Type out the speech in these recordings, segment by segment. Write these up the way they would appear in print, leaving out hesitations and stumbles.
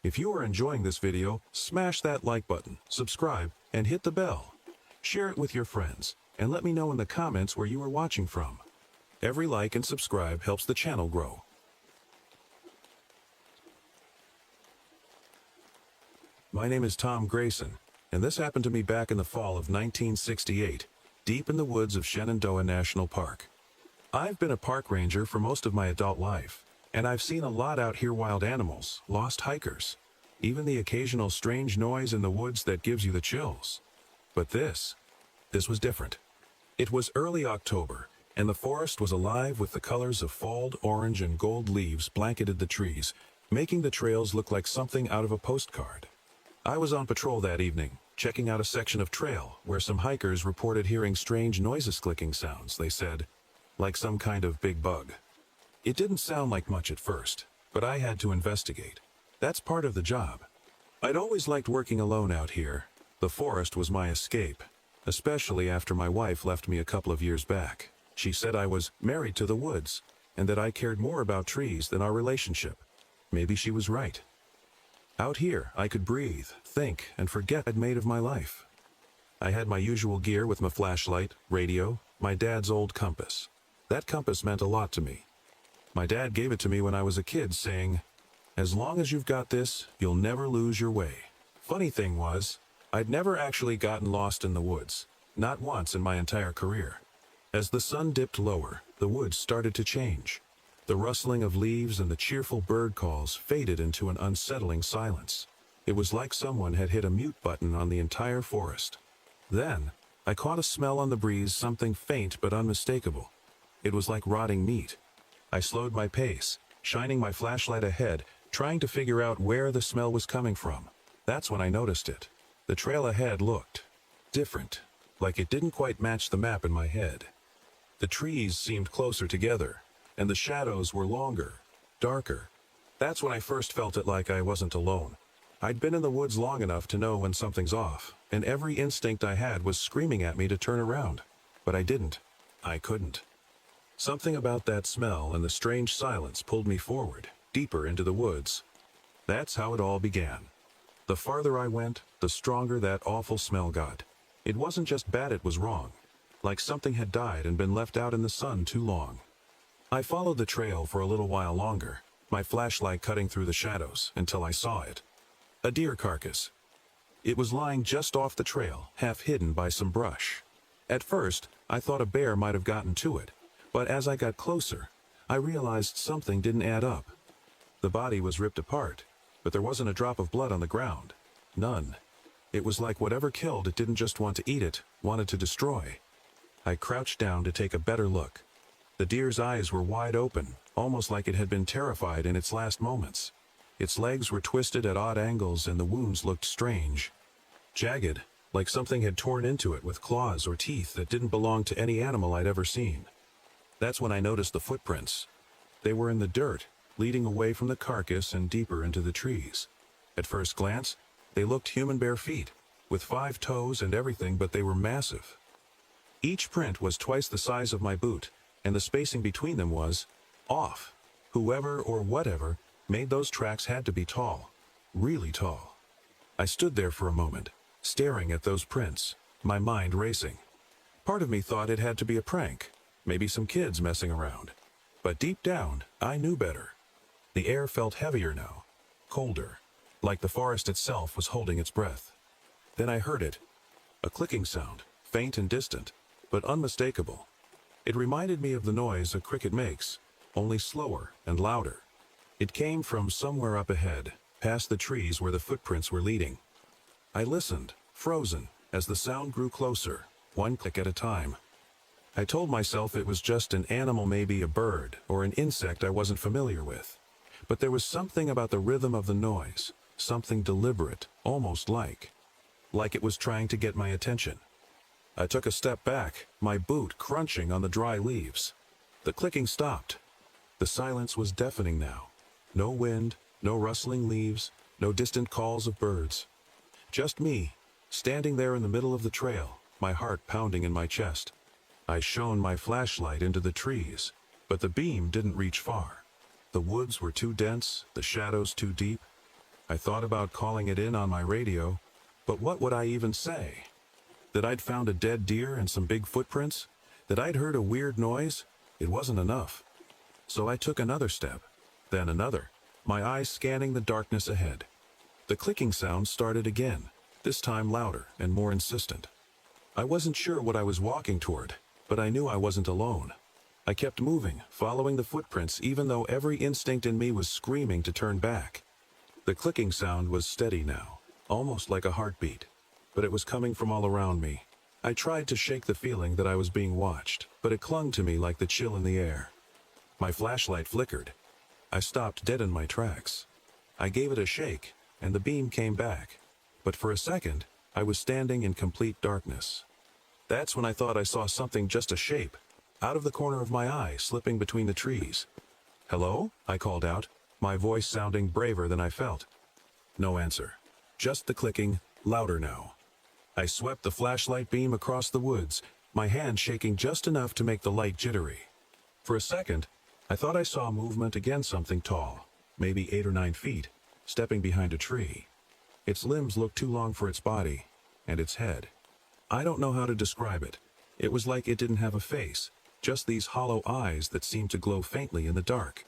If you are enjoying this video, smash that like button, subscribe, and hit the bell. Share it with your friends, and let me know in the comments where you are watching from. Every like and subscribe helps the channel grow. My name is Tom Grayson, and this happened to me back in the fall of 1968, deep in the woods of Shenandoah National Park. I've been a park ranger for most of my adult life, and I've seen a lot out here: wild animals, lost hikers, even the occasional strange noise in the woods that gives you the chills. But this was different. It was early October, and the forest was alive with the colors of fall. Orange and gold leaves blanketed the trees, making the trails look like something out of a postcard. I was on patrol that evening, checking out a section of trail where some hikers reported hearing strange noises, clicking sounds, they said, like some kind of big bug. It didn't sound like much at first, but I had to investigate. That's part of the job. I'd always liked working alone out here. The forest was my escape, especially after my wife left me a couple of years back. She said I was married to the woods, and that I cared more about trees than our relationship. Maybe she was right. Out here, I could breathe, think, and forget I'd made of my life. I had my usual gear with my flashlight, radio, my dad's old compass. That compass meant a lot to me. My dad gave it to me when I was a kid, saying, "As long as you've got this, you'll never lose your way." Funny thing was, I'd never actually gotten lost in the woods, not once in my entire career. As the sun dipped lower, the woods started to change. The rustling of leaves and the cheerful bird calls faded into an unsettling silence. It was like someone had hit a mute button on the entire forest. Then, I caught a smell on the breeze, something faint but unmistakable. It was like rotting meat. I slowed my pace, shining my flashlight ahead, trying to figure out where the smell was coming from. That's when I noticed it. The trail ahead looked different, like it didn't quite match the map in my head. The trees seemed closer together, and the shadows were longer, darker. That's when I first felt it like I wasn't alone. I'd been in the woods long enough to know when something's off, and every instinct I had was screaming at me to turn around. But I didn't. I couldn't. Something about that smell and the strange silence pulled me forward, deeper into the woods. That's how it all began. The farther I went, the stronger that awful smell got. It wasn't just bad, it was wrong. Like something had died and been left out in the sun too long. I followed the trail for a little while longer, my flashlight cutting through the shadows, until I saw it. A deer carcass. It was lying just off the trail, half hidden by some brush. At first, I thought a bear might have gotten to it. But as I got closer, I realized something didn't add up. The body was ripped apart, but there wasn't a drop of blood on the ground. None. It was like whatever killed it didn't just want to eat it, wanted to destroy. I crouched down to take a better look. The deer's eyes were wide open, almost like it had been terrified in its last moments. Its legs were twisted at odd angles and the wounds looked strange. Jagged, like something had torn into it with claws or teeth that didn't belong to any animal I'd ever seen. That's when I noticed the footprints. They were in the dirt, leading away from the carcass and deeper into the trees. At first glance, they looked human bare feet, with 5 toes and everything, but they were massive. Each print was twice the size of my boot, and the spacing between them was off. Whoever or whatever made those tracks had to be tall, really tall. I stood there for a moment, staring at those prints, my mind racing. Part of me thought it had to be a prank. Maybe some kids messing around. But deep down, I knew better. The air felt heavier now, colder, like the forest itself was holding its breath. Then I heard it. A clicking sound, faint and distant, but unmistakable. It reminded me of the noise a cricket makes, only slower and louder. It came from somewhere up ahead, past the trees where the footprints were leading. I listened, frozen, as the sound grew closer, one click at a time. I told myself it was just an animal, maybe a bird or an insect I wasn't familiar with. But there was something about the rhythm of the noise, something deliberate, almost like it was trying to get my attention. I took a step back, my boot crunching on the dry leaves. The clicking stopped. The silence was deafening now. No wind, no rustling leaves, no distant calls of birds. Just me, standing there in the middle of the trail, my heart pounding in my chest. I shone my flashlight into the trees, but the beam didn't reach far. The woods were too dense, the shadows too deep. I thought about calling it in on my radio, but what would I even say? That I'd found a dead deer and some big footprints? That I'd heard a weird noise? It wasn't enough. So I took another step, then another, my eyes scanning the darkness ahead. The clicking sound started again, this time louder and more insistent. I wasn't sure what I was walking toward, but I knew I wasn't alone. I kept moving, following the footprints even though every instinct in me was screaming to turn back. The clicking sound was steady now, almost like a heartbeat, but it was coming from all around me. I tried to shake the feeling that I was being watched, but it clung to me like the chill in the air. My flashlight flickered. I stopped dead in my tracks. I gave it a shake, and the beam came back. But for a second, I was standing in complete darkness. That's when I thought I saw something, just a shape, out of the corner of my eye, slipping between the trees. "Hello?" I called out, my voice sounding braver than I felt. No answer. Just the clicking, louder now. I swept the flashlight beam across the woods, my hand shaking just enough to make the light jittery. For a second, I thought I saw movement again, something tall, maybe 8 or 9 feet, stepping behind a tree. Its limbs looked too long for its body, and its head. I don't know how to describe it. It was like it didn't have a face, just these hollow eyes that seemed to glow faintly in the dark.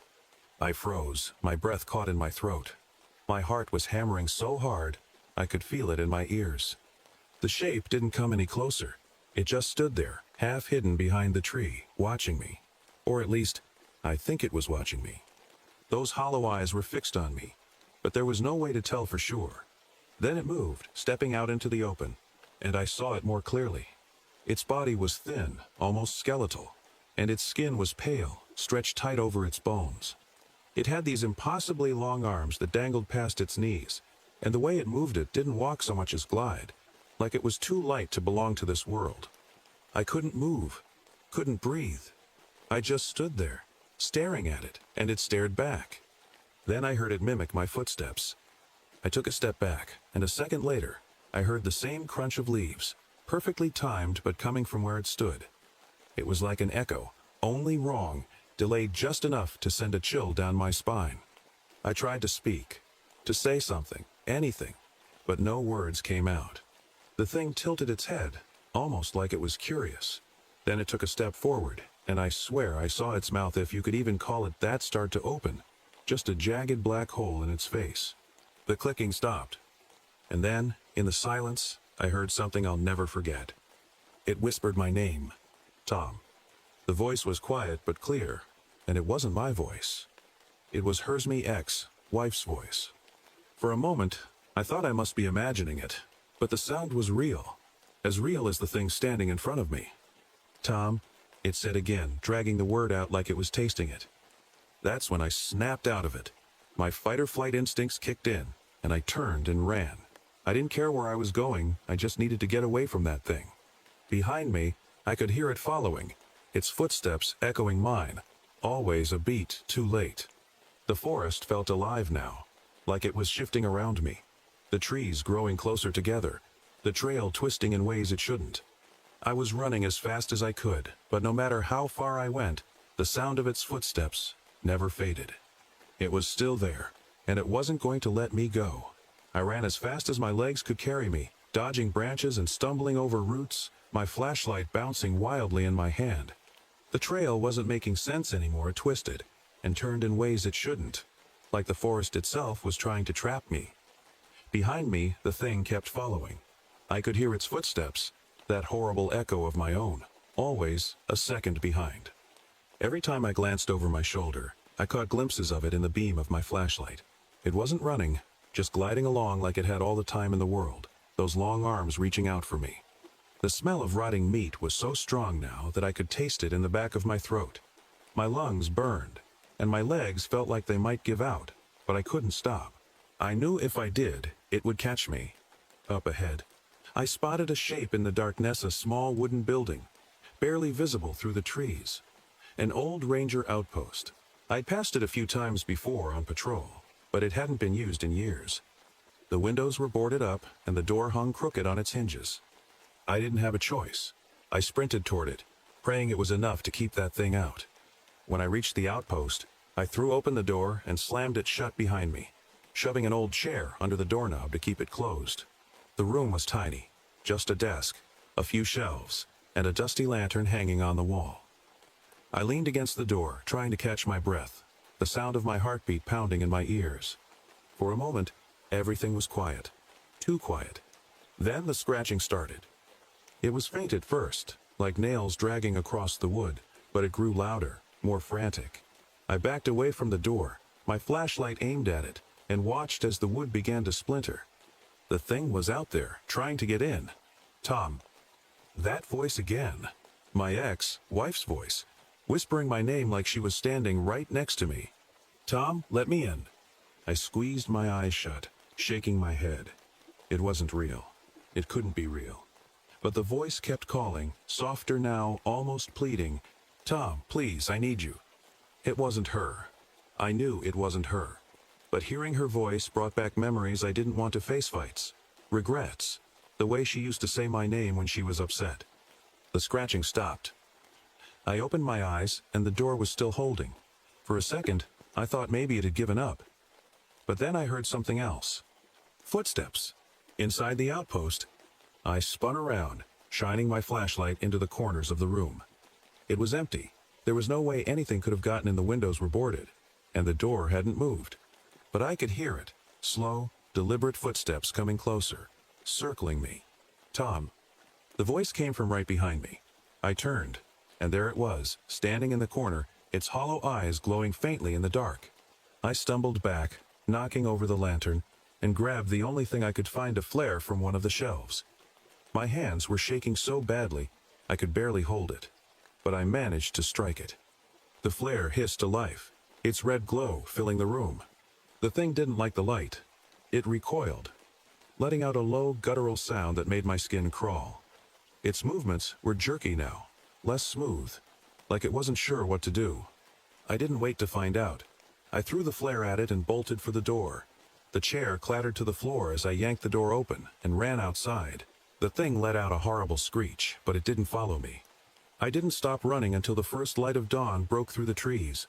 I froze, my breath caught in my throat. My heart was hammering so hard, I could feel it in my ears. The shape didn't come any closer. It just stood there, half hidden behind the tree, watching me. Or at least, I think it was watching me. Those hollow eyes were fixed on me, but there was no way to tell for sure. Then it moved, stepping out into the open, and I saw it more clearly. Its body was thin, almost skeletal, and its skin was pale, stretched tight over its bones. It had these impossibly long arms that dangled past its knees, and the way it moved it didn't walk so much as glide, like it was too light to belong to this world. I couldn't move, couldn't breathe. I just stood there, staring at it, and it stared back. Then I heard it mimic my footsteps. I took a step back, and a second later, I heard the same crunch of leaves, perfectly timed but coming from where it stood. It was like an echo, only wrong, delayed just enough to send a chill down my spine. I tried to speak, to say something, anything, but no words came out. The thing tilted its head, almost like it was curious. Then it took a step forward, and I swear I saw its mouth, if you could even call it that, start to open, just a jagged black hole in its face. The clicking stopped, and then, in the silence, I heard something I'll never forget. It whispered my name, Tom. The voice was quiet but clear, and it wasn't my voice. It was Hersme X, wife's voice. For a moment, I thought I must be imagining it, but the sound was real, as real as the thing standing in front of me. "Tom," it said again, dragging the word out like it was tasting it. That's when I snapped out of it. My fight-or-flight instincts kicked in, and I turned and ran. I didn't care where I was going, I just needed to get away from that thing. Behind me, I could hear it following, its footsteps echoing mine, always a beat too late. The forest felt alive now, like it was shifting around me. The trees growing closer together, the trail twisting in ways it shouldn't. I was running as fast as I could, but no matter how far I went, the sound of its footsteps never faded. It was still there, and it wasn't going to let me go. I ran as fast as my legs could carry me, dodging branches and stumbling over roots, my flashlight bouncing wildly in my hand. The trail wasn't making sense anymore. It twisted and turned in ways it shouldn't, like the forest itself was trying to trap me. Behind me, the thing kept following. I could hear its footsteps, that horrible echo of my own, always a second behind. Every time I glanced over my shoulder, I caught glimpses of it in the beam of my flashlight. It wasn't running, just gliding along like it had all the time in the world, those long arms reaching out for me. The smell of rotting meat was so strong now that I could taste it in the back of my throat. My lungs burned, and my legs felt like they might give out, but I couldn't stop. I knew if I did, it would catch me. Up ahead, I spotted a shape in the darkness, a small wooden building, barely visible through the trees. An old ranger outpost. I'd passed it a few times before on patrol, but it hadn't been used in years. The windows were boarded up, and the door hung crooked on its hinges. I didn't have a choice. I sprinted toward it, praying it was enough to keep that thing out. When I reached the outpost, I threw open the door and slammed it shut behind me. shoving an old chair under the doorknob to keep it closed. The room was tiny, just a desk, a few shelves, and a dusty lantern hanging on the wall. I leaned against the door, trying to catch my breath, the sound of my heartbeat pounding in my ears. For a moment, everything was quiet. Too quiet. Then the scratching started. It was faint at first, like nails dragging across the wood, but it grew louder, more frantic. I backed away from the door, my flashlight aimed at it, and watched as the wood began to splinter. The thing was out there, trying to get in. Tom. That voice again. My ex-wife's voice, whispering my name like she was standing right next to me. Tom, let me in. I squeezed my eyes shut, shaking my head. It wasn't real. It couldn't be real. But the voice kept calling, softer now, almost pleading. Tom, please, I need you. It wasn't her. I knew it wasn't her. But hearing her voice brought back memories I didn't want to face fights. Regrets. The way she used to say my name when she was upset. The scratching stopped. I opened my eyes, and the door was still holding. For a second, I thought maybe it had given up. But then I heard something else. Footsteps. Inside the outpost. I spun around, shining my flashlight into the corners of the room. It was empty. There was no way anything could have gotten in. The windows were boarded, and the door hadn't moved. But I could hear it, slow, deliberate footsteps coming closer, circling me. Tom. The voice came from right behind me. I turned, and there it was, standing in the corner, its hollow eyes glowing faintly in the dark. I stumbled back, knocking over the lantern, and grabbed the only thing I could find, a flare from one of the shelves. My hands were shaking so badly, I could barely hold it. But I managed to strike it. The flare hissed to life, its red glow filling the room. The thing didn't like the light. It recoiled, letting out a low, guttural sound that made my skin crawl. Its movements were jerky now, less smooth, like it wasn't sure what to do. I didn't wait to find out. I threw the flare at it and bolted for the door. The chair clattered to the floor as I yanked the door open and ran outside. The thing let out a horrible screech, but it didn't follow me. I didn't stop running until the first light of dawn broke through the trees.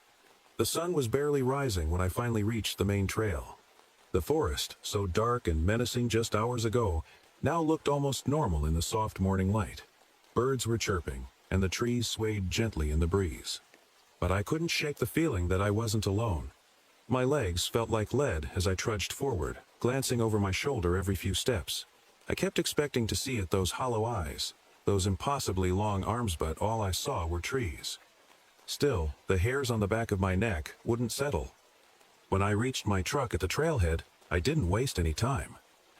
The sun was barely rising when I finally reached the main trail. The forest, so dark and menacing just hours ago, now looked almost normal in the soft morning light. Birds were chirping, and the trees swayed gently in the breeze. But I couldn't shake the feeling that I wasn't alone. My legs felt like lead as I trudged forward, glancing over my shoulder every few steps. I kept expecting to see it, those hollow eyes, those impossibly long arms, but all I saw were trees. Still, the hairs on the back of my neck wouldn't settle. When I reached my truck at the trailhead, I didn't waste any time.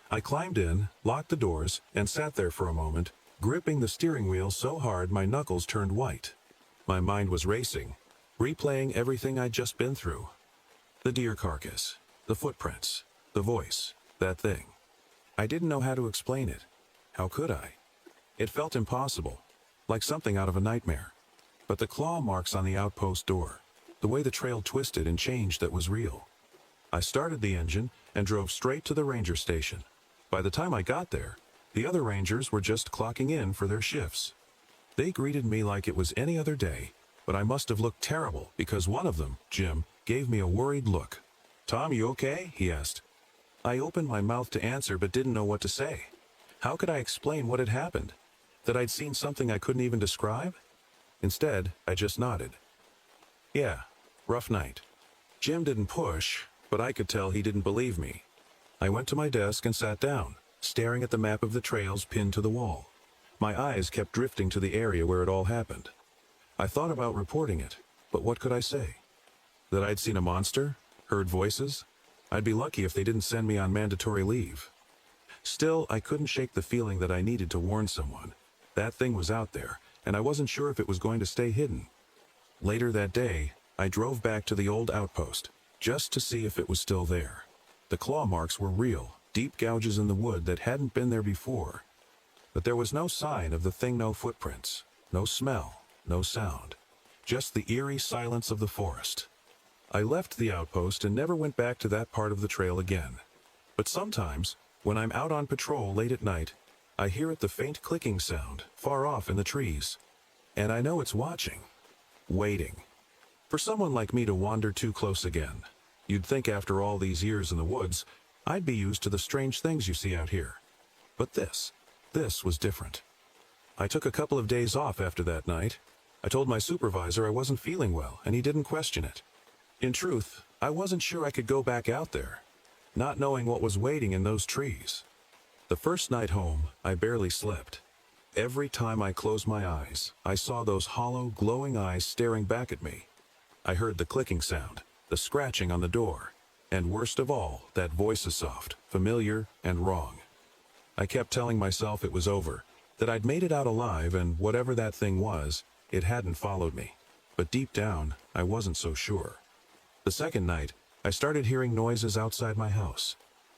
I climbed in, locked the doors, and sat there for a moment, gripping the steering wheel so hard my knuckles turned white. My mind was racing, replaying everything I'd just been through. The deer carcass, the footprints, the voice, that thing. I didn't know how to explain it. How could I? It felt impossible, like something out of a nightmare. But the claw marks on the outpost door, the way the trail twisted and changed, that was real. I started the engine and drove straight to the ranger station. By the time I got there, the other rangers were just clocking in for their shifts. They greeted me like it was any other day, but I must have looked terrible because one of them, Jim, gave me a worried look. "Tom, you okay?" he asked. I opened my mouth to answer but didn't know what to say. How could I explain what had happened? That I'd seen something I couldn't even describe? Instead, I just nodded. "Yeah, rough night." Jim didn't push, but I could tell he didn't believe me. I went to my desk and sat down, staring at the map of the trails pinned to the wall. My eyes kept drifting to the area where it all happened. I thought about reporting it, but what could I say? That I'd seen a monster? Heard voices? I'd be lucky if they didn't send me on mandatory leave. Still, I couldn't shake the feeling that I needed to warn someone. That thing was out there, and I wasn't sure if it was going to stay hidden. Later that day, I drove back to the old outpost, just to see if it was still there. The claw marks were real, deep gouges in the wood that hadn't been there before. But there was no sign of the thing, no footprints, no smell, no sound. Just the eerie silence of the forest. I left the outpost and never went back to that part of the trail again. But sometimes, when I'm out on patrol late at night, I hear the faint clicking sound, far off in the trees. And I know it's watching, waiting, for someone like me to wander too close again. You'd think after all these years in the woods, I'd be used to the strange things you see out here. But this was different. I took a couple of days off after that night. I told my supervisor I wasn't feeling well, and he didn't question it. In truth, I wasn't sure I could go back out there, not knowing what was waiting in those trees. The first night home, I barely slept. Every time I closed my eyes, I saw those hollow, glowing eyes staring back at me. I heard the clicking sound, the scratching on the door, and worst of all, that voice-soft, familiar, and wrong. I kept telling myself it was over, that I'd made it out alive, and whatever that thing was, it hadn't followed me. But deep down, I wasn't so sure. The second night, I started hearing noises outside my house.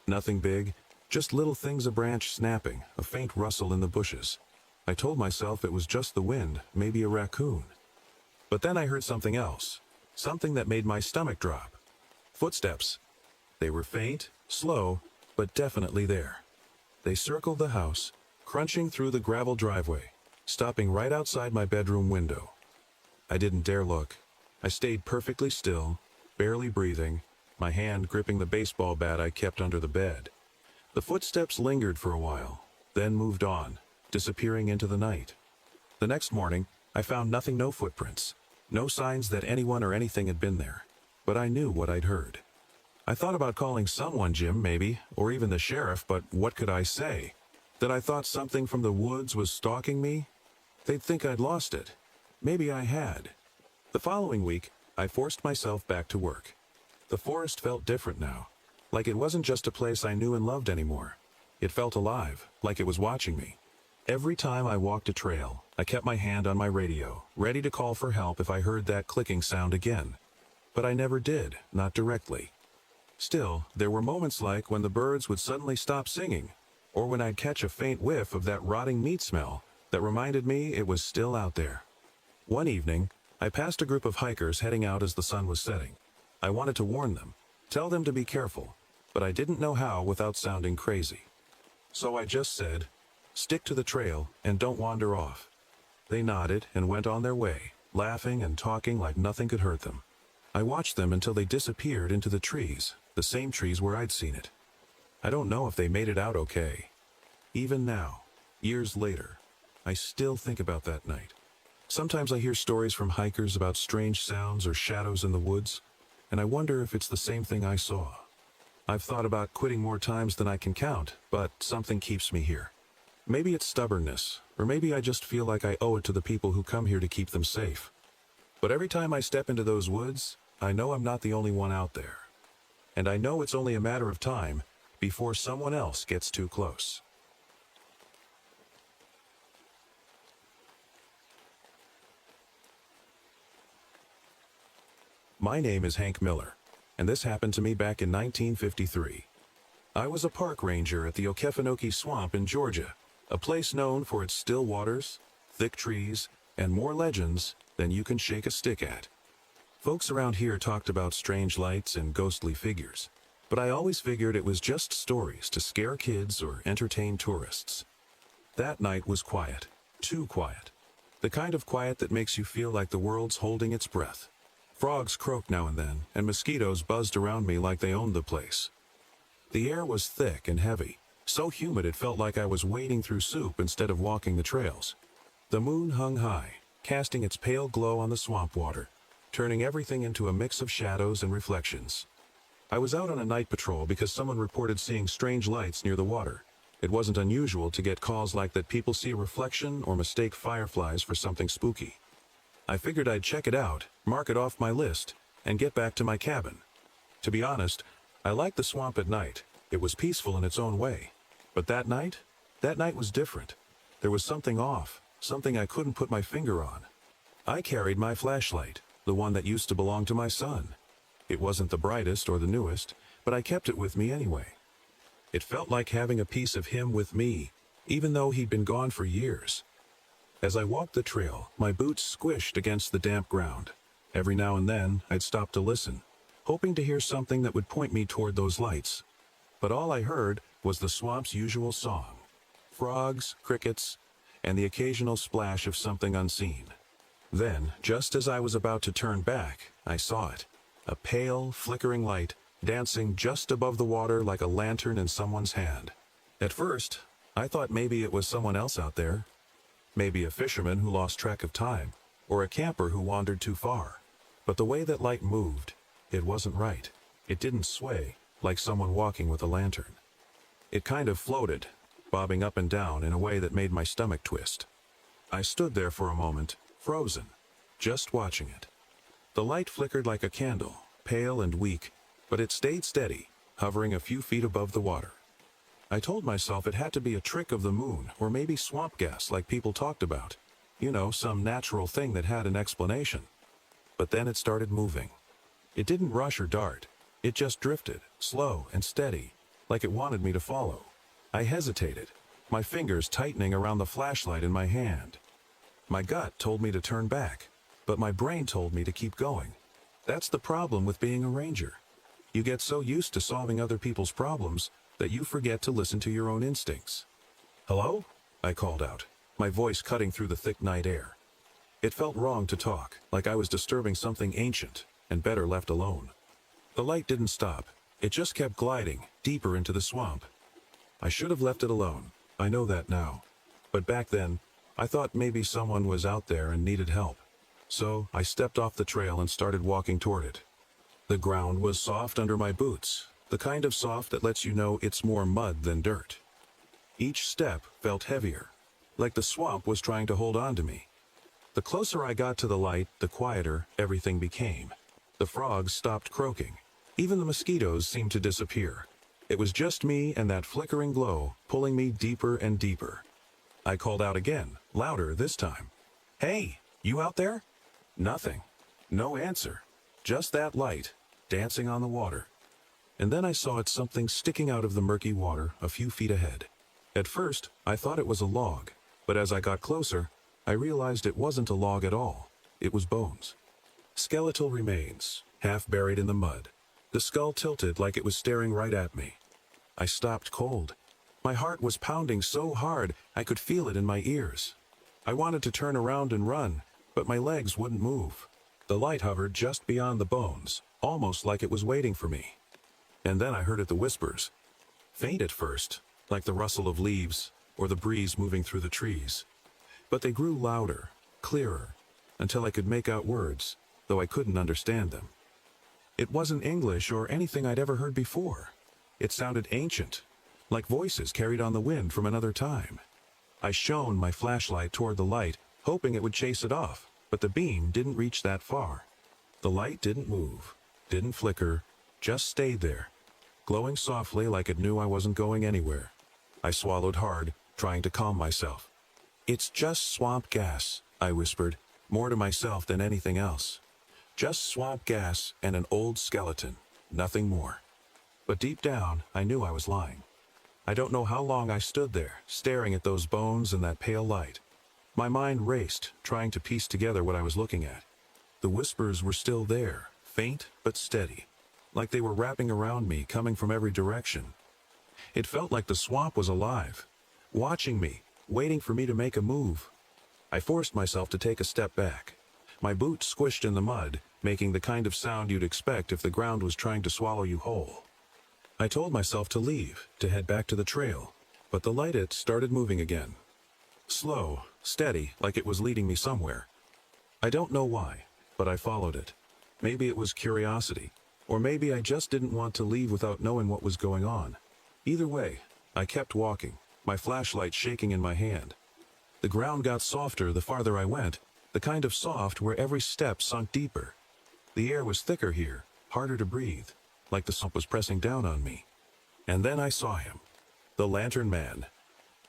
Nothing big, just little things, a branch snapping, a faint rustle in the bushes. I told myself it was just the wind, maybe a raccoon. But then I heard something else, something that made my stomach drop. Footsteps. They were faint, slow, but definitely there. They circled the house, crunching through the gravel driveway, stopping right outside my bedroom window. I didn't dare look. I stayed perfectly still, barely breathing, my hand gripping the baseball bat I kept under the bed. The footsteps lingered for a while, then moved on, disappearing into the night. The next morning, I found nothing, no footprints, no signs that anyone or anything had been there. But I knew what I'd heard. I thought about calling someone, Jim maybe, or even the sheriff, but what could I say? That I thought something from the woods was stalking me? They'd think I'd lost it. Maybe I had. The following week, I forced myself back to work. The forest felt different now, like it wasn't just a place I knew and loved anymore. It felt alive, like it was watching me. Every time I walked a trail, I kept my hand on my radio, ready to call for help if I heard that clicking sound again. But I never did, not directly. Still, there were moments like when the birds would suddenly stop singing, or when I'd catch a faint whiff of that rotting meat smell that reminded me it was still out there. One evening, I passed a group of hikers heading out as the sun was setting. I wanted to warn them, tell them to be careful, but I didn't know how without sounding crazy. So I just said, "Stick to the trail and don't wander off." They nodded and went on their way, laughing and talking like nothing could hurt them. I watched them until they disappeared into the trees, the same trees where I'd seen it. I don't know if they made it out okay. Even now, years later, I still think about that night. Sometimes I hear stories from hikers about strange sounds or shadows in the woods, and I wonder if it's the same thing I saw. I've thought about quitting more times than I can count, but something keeps me here. Maybe it's stubbornness, or maybe I just feel like I owe it to the people who come here to keep them safe. But every time I step into those woods, I know I'm not the only one out there. And I know it's only a matter of time before someone else gets too close. My name is Hank Miller, and this happened to me back in 1953. I was a park ranger at the Okefenokee Swamp in Georgia, a place known for its still waters, thick trees, and more legends than you can shake a stick at. Folks around here talked about strange lights and ghostly figures, but I always figured it was just stories to scare kids or entertain tourists. That night was quiet, too quiet. The kind of quiet that makes you feel like the world's holding its breath. Frogs croaked now and then, and mosquitoes buzzed around me like they owned the place. The air was thick and heavy, so humid it felt like I was wading through soup instead of walking the trails. The moon hung high, casting its pale glow on the swamp water, turning everything into a mix of shadows and reflections. I was out on a night patrol because someone reported seeing strange lights near the water. It wasn't unusual to get calls like that people see a reflection or mistake fireflies for something spooky. I figured I'd check it out, mark it off my list, and get back to my cabin. To be honest, I liked the swamp at night. It was peaceful in its own way. But that night was different. There was something off, something I couldn't put my finger on. I carried my flashlight, the one that used to belong to my son. It wasn't the brightest or the newest, but I kept it with me anyway. It felt like having a piece of him with me, even though he'd been gone for years. As I walked the trail, my boots squished against the damp ground. Every now and then, I'd stop to listen, hoping to hear something that would point me toward those lights. But all I heard was the swamp's usual song. Frogs, crickets, and the occasional splash of something unseen. Then, just as I was about to turn back, I saw it. A pale, flickering light, dancing just above the water like a lantern in someone's hand. At first, I thought maybe it was someone else out there. Maybe a fisherman who lost track of time, or a camper who wandered too far. But the way that light moved, it wasn't right. It didn't sway, like someone walking with a lantern. It kind of floated, bobbing up and down in a way that made my stomach twist. I stood there for a moment, frozen, just watching it. The light flickered like a candle, pale and weak, but it stayed steady, hovering a few feet above the water. I told myself it had to be a trick of the moon, or maybe swamp gas like people talked about. You know, some natural thing that had an explanation. But then it started moving. It didn't rush or dart. It just drifted, slow and steady, like it wanted me to follow. I hesitated, my fingers tightening around the flashlight in my hand. My gut told me to turn back, but my brain told me to keep going. That's the problem with being a ranger. You get so used to solving other people's problems that you forget to listen to your own instincts. "Hello?" I called out, my voice cutting through the thick night air. It felt wrong to talk, like I was disturbing something ancient, and better left alone. The light didn't stop. It just kept gliding, deeper into the swamp. I should have left it alone. I know that now. But back then, I thought maybe someone was out there and needed help. So I stepped off the trail and started walking toward it. The ground was soft under my boots, the kind of soft that lets you know it's more mud than dirt. Each step felt heavier, like the swamp was trying to hold on to me. The closer I got to the light, the quieter everything became. The frogs stopped croaking. Even the mosquitoes seemed to disappear. It was just me and that flickering glow pulling me deeper and deeper. I called out again, louder this time. "Hey, you out there?" Nothing. No answer. Just that light, dancing on the water. And then I saw it something sticking out of the murky water a few feet ahead. At first, I thought it was a log, but as I got closer, I realized it wasn't a log at all. It was bones. Skeletal remains, half buried in the mud. The skull tilted like it was staring right at me. I stopped cold. My heart was pounding so hard I could feel it in my ears. I wanted to turn around and run, but my legs wouldn't move. The light hovered just beyond the bones, almost like it was waiting for me. And then I heard the whispers. Faint at first, like the rustle of leaves or the breeze moving through the trees. But they grew louder, clearer, until I could make out words, though I couldn't understand them. It wasn't English or anything I'd ever heard before. It sounded ancient, like voices carried on the wind from another time. I shone my flashlight toward the light, hoping it would chase it off, but the beam didn't reach that far. The light didn't move, didn't flicker, just stayed there, glowing softly like it knew I wasn't going anywhere. I swallowed hard, trying to calm myself. "It's just swamp gas," I whispered, more to myself than anything else. Just swamp gas and an old skeleton, nothing more. But deep down, I knew I was lying. I don't know how long I stood there, staring at those bones and that pale light. My mind raced, trying to piece together what I was looking at. The whispers were still there, faint but steady, like they were wrapping around me, coming from every direction. It felt like the swamp was alive, watching me, waiting for me to make a move. I forced myself to take a step back. My boot squished in the mud, making the kind of sound you'd expect if the ground was trying to swallow you whole. I told myself to leave, to head back to the trail, but the light started moving again. Slow, steady, like it was leading me somewhere. I don't know why, but I followed it. Maybe it was curiosity, or maybe I just didn't want to leave without knowing what was going on. Either way, I kept walking, my flashlight shaking in my hand. The ground got softer the farther I went, the kind of soft where every step sunk deeper. The air was thicker here, harder to breathe, like the swamp was pressing down on me. And then I saw him, the Lantern Man.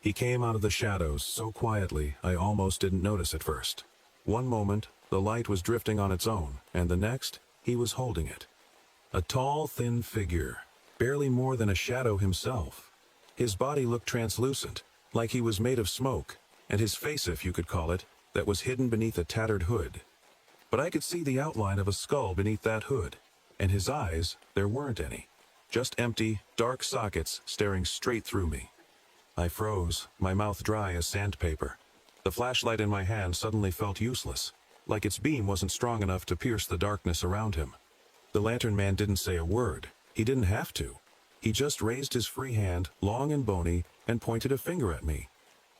He came out of the shadows so quietly I almost didn't notice at first. One moment, the light was drifting on its own, and the next, he was holding it. A tall, thin figure, barely more than a shadow himself. His body looked translucent, like he was made of smoke, and his face, if you could call it, that was hidden beneath a tattered hood. But I could see the outline of a skull beneath that hood, and his eyes, there weren't any. Just empty, dark sockets staring straight through me. I froze, my mouth dry as sandpaper. The flashlight in my hand suddenly felt useless, like its beam wasn't strong enough to pierce the darkness around him. The lantern man didn't say a word. He didn't have to. He just raised his free hand, long and bony, and pointed a finger at me.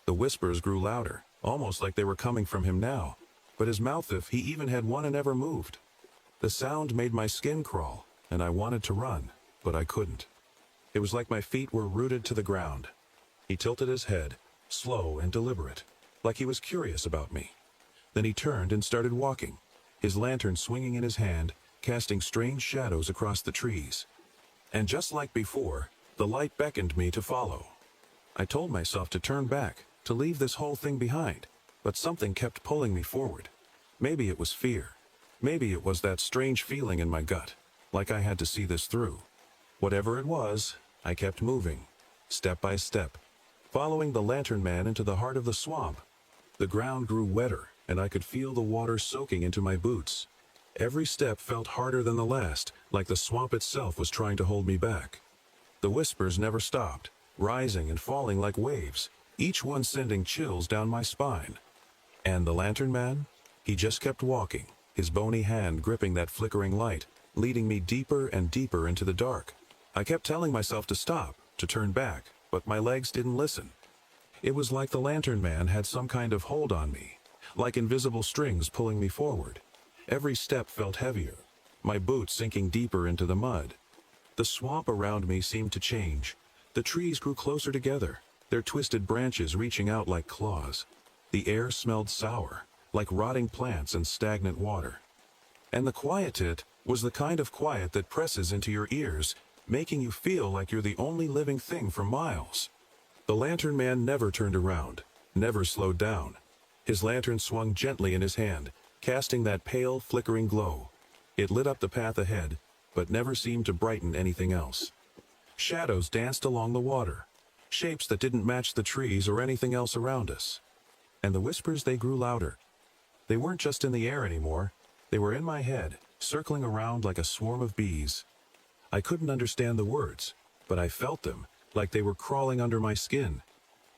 The whispers grew louder, almost like they were coming from him now. But his mouth, if he even had one, never moved. The sound made my skin crawl, and I wanted to run, but I couldn't. It was like my feet were rooted to the ground. He tilted his head, slow and deliberate, like he was curious about me. Then he turned and started walking, his lantern swinging in his hand, casting strange shadows across the trees. And just like before, the light beckoned me to follow. I told myself to turn back, to leave this whole thing behind, but something kept pulling me forward. Maybe it was fear. Maybe it was that strange feeling in my gut, like I had to see this through. Whatever it was, I kept moving, step by step, following the lantern man into the heart of the swamp. The ground grew wetter, and I could feel the water soaking into my boots. Every step felt harder than the last, like the swamp itself was trying to hold me back. The whispers never stopped, rising and falling like waves, each one sending chills down my spine. And the lantern man? He just kept walking, his bony hand gripping that flickering light, leading me deeper and deeper into the dark. I kept telling myself to stop, to turn back, but my legs didn't listen. It was like the lantern man had some kind of hold on me, like invisible strings pulling me forward. Every step felt heavier, my boots sinking deeper into the mud. The swamp around me seemed to change. The trees grew closer together, their twisted branches reaching out like claws. The air smelled sour, like rotting plants and stagnant water. And the quiet was the kind of quiet that presses into your ears, making you feel like you're the only living thing for miles. The lantern man never turned around, never slowed down. His lantern swung gently in his hand, casting that pale, flickering glow. It lit up the path ahead, but never seemed to brighten anything else. Shadows danced along the water, shapes that didn't match the trees or anything else around us. And the whispers, they grew louder. They weren't just in the air anymore. They were in my head, circling around like a swarm of bees. I couldn't understand the words, but I felt them, like they were crawling under my skin.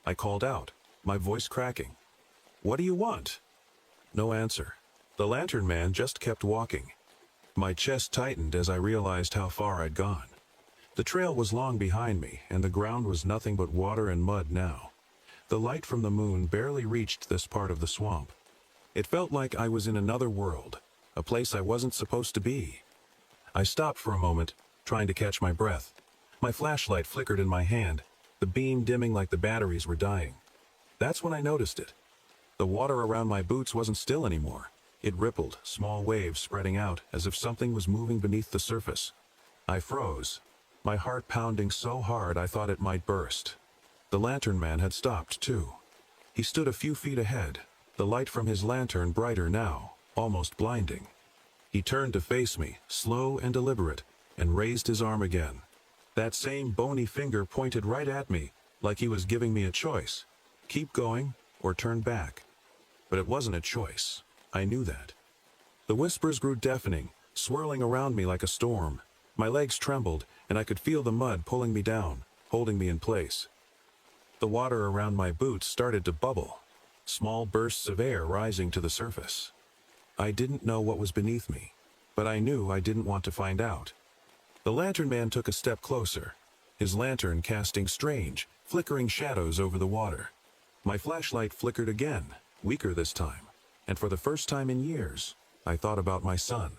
I called out, my voice cracking. "What do you want?" No answer. The lantern man just kept walking. My chest tightened as I realized how far I'd gone. The trail was long behind me, and the ground was nothing but water and mud now. The light from the moon barely reached this part of the swamp. It felt like I was in another world, a place I wasn't supposed to be. I stopped for a moment, trying to catch my breath. My flashlight flickered in my hand, the beam dimming like the batteries were dying. That's when I noticed it. The water around my boots wasn't still anymore. It rippled, small waves spreading out as if something was moving beneath the surface. I froze, my heart pounding so hard I thought it might burst. The lantern man had stopped too. He stood a few feet ahead, the light from his lantern brighter now, almost blinding. He turned to face me, slow and deliberate, and raised his arm again. That same bony finger pointed right at me, like he was giving me a choice. Keep going, or turn back. But it wasn't a choice. I knew that. The whispers grew deafening, swirling around me like a storm. My legs trembled, and I could feel the mud pulling me down, holding me in place. The water around my boots started to bubble, small bursts of air rising to the surface. I didn't know what was beneath me, but I knew I didn't want to find out. The lantern man took a step closer, his lantern casting strange, flickering shadows over the water. My flashlight flickered again, weaker this time, and for the first time in years, I thought about my son,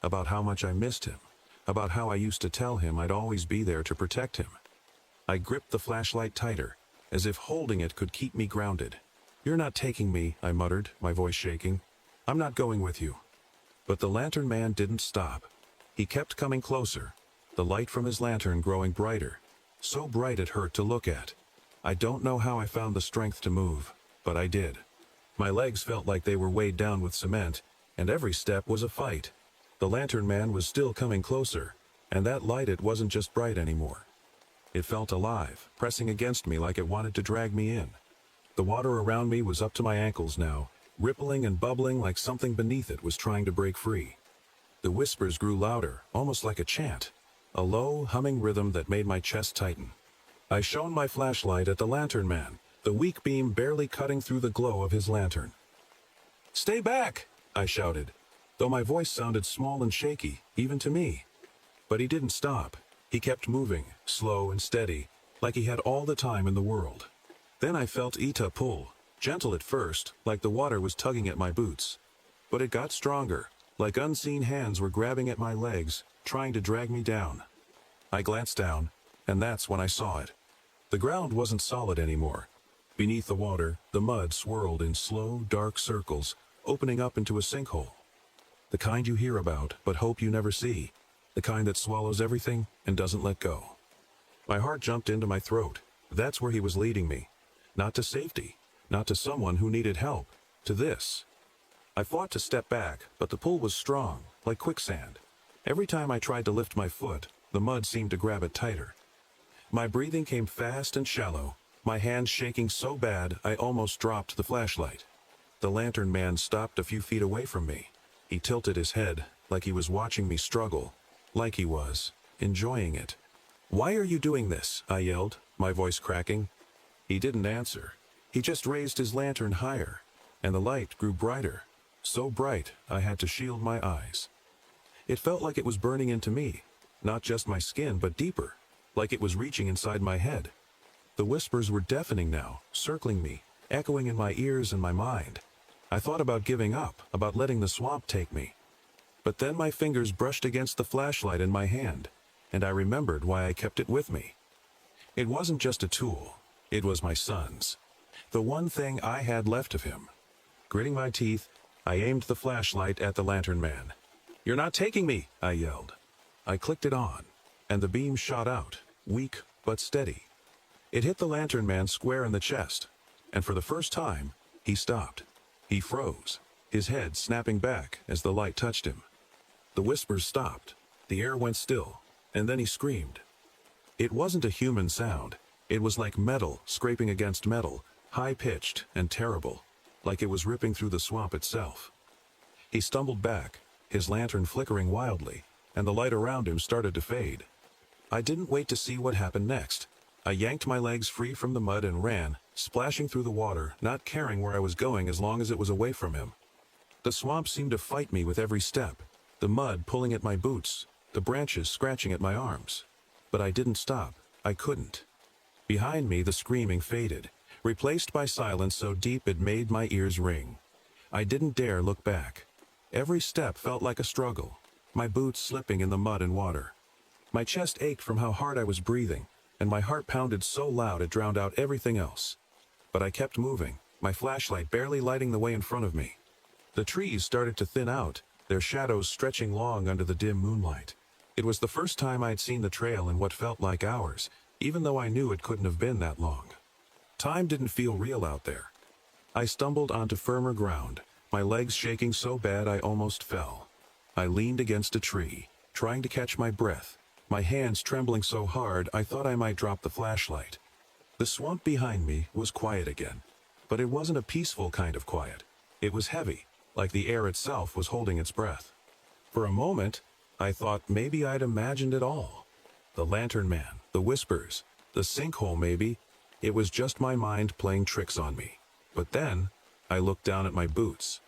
about how much I missed him, about how I used to tell him I'd always be there to protect him. I gripped the flashlight tighter, as if holding it could keep me grounded. "You're not taking me," I muttered, my voice shaking. "I'm not going with you." But the lantern man didn't stop. He kept coming closer, the light from his lantern growing brighter, so bright it hurt to look at. I don't know how I found the strength to move, but I did. My legs felt like they were weighed down with cement, and every step was a fight. The lantern man was still coming closer, and that light, it wasn't just bright anymore. It felt alive, pressing against me like it wanted to drag me in. The water around me was up to my ankles now, rippling and bubbling like something beneath it was trying to break free. The whispers grew louder, almost like a chant, a low, humming rhythm that made my chest tighten. I shone my flashlight at the lantern man, the weak beam barely cutting through the glow of his lantern. "Stay back!" I shouted. though my voice sounded small and shaky, even to me. But he didn't stop. He kept moving, slow and steady, like he had all the time in the world. Then I felt Ita pull, gentle at first, like the water was tugging at my boots. But it got stronger, like unseen hands were grabbing at my legs, trying to drag me down. I glanced down, and that's when I saw it. The ground wasn't solid anymore. Beneath the water, the mud swirled in slow, dark circles, opening up into a sinkhole. The kind you hear about, but hope you never see. The kind that swallows everything and doesn't let go. My heart jumped into my throat. That's where he was leading me. Not to safety, not to someone who needed help, to this. I fought to step back, but the pull was strong, like quicksand. Every time I tried to lift my foot, the mud seemed to grab it tighter. My breathing came fast and shallow, my hands shaking so bad I almost dropped the flashlight. The lantern man stopped a few feet away from me. He tilted his head, like he was watching me struggle, like he was enjoying it. "Why are you doing this?" I yelled, my voice cracking. He didn't answer. He just raised his lantern higher, and the light grew brighter, so bright I had to shield my eyes. It felt like it was burning into me, not just my skin but deeper, like it was reaching inside my head. The whispers were deafening now, circling me, echoing in my ears and my mind. I thought about giving up, about letting the swamp take me. But then my fingers brushed against the flashlight in my hand, and I remembered why I kept it with me. It wasn't just a tool, it was my son's. The one thing I had left of him. Gritting my teeth, I aimed the flashlight at the lantern man. "You're not taking me," I yelled. I clicked it on, and the beam shot out, weak but steady. It hit the lantern man square in the chest, and for the first time, he stopped. He froze, his head snapping back as the light touched him. The whispers stopped, the air went still, and then he screamed. It wasn't a human sound. It was like metal scraping against metal, high-pitched and terrible, like it was ripping through the swamp itself. He stumbled back, his lantern flickering wildly, and the light around him started to fade. I didn't wait to see what happened next. I yanked my legs free from the mud and ran, splashing through the water, not caring where I was going as long as it was away from him. The swamp seemed to fight me with every step, the mud pulling at my boots, the branches scratching at my arms. But I didn't stop. I couldn't. Behind me, the screaming faded, replaced by silence so deep it made my ears ring. I didn't dare look back. Every step felt like a struggle, my boots slipping in the mud and water. My chest ached from how hard I was breathing, and my heart pounded so loud it drowned out everything else. But I kept moving, my flashlight barely lighting the way in front of me. The trees started to thin out, their shadows stretching long under the dim moonlight. It was the first time I'd seen the trail in what felt like hours, even though I knew it couldn't have been that long. Time didn't feel real out there. I stumbled onto firmer ground, my legs shaking so bad I almost fell. I leaned against a tree, trying to catch my breath, my hands trembling so hard I thought I might drop the flashlight. The swamp behind me was quiet again, but it wasn't a peaceful kind of quiet. It was heavy, like the air itself was holding its breath. For a moment, I thought maybe I'd imagined it all. The lantern man, the whispers, the sinkhole maybe. It was just my mind playing tricks on me. But then, I looked down at my boots.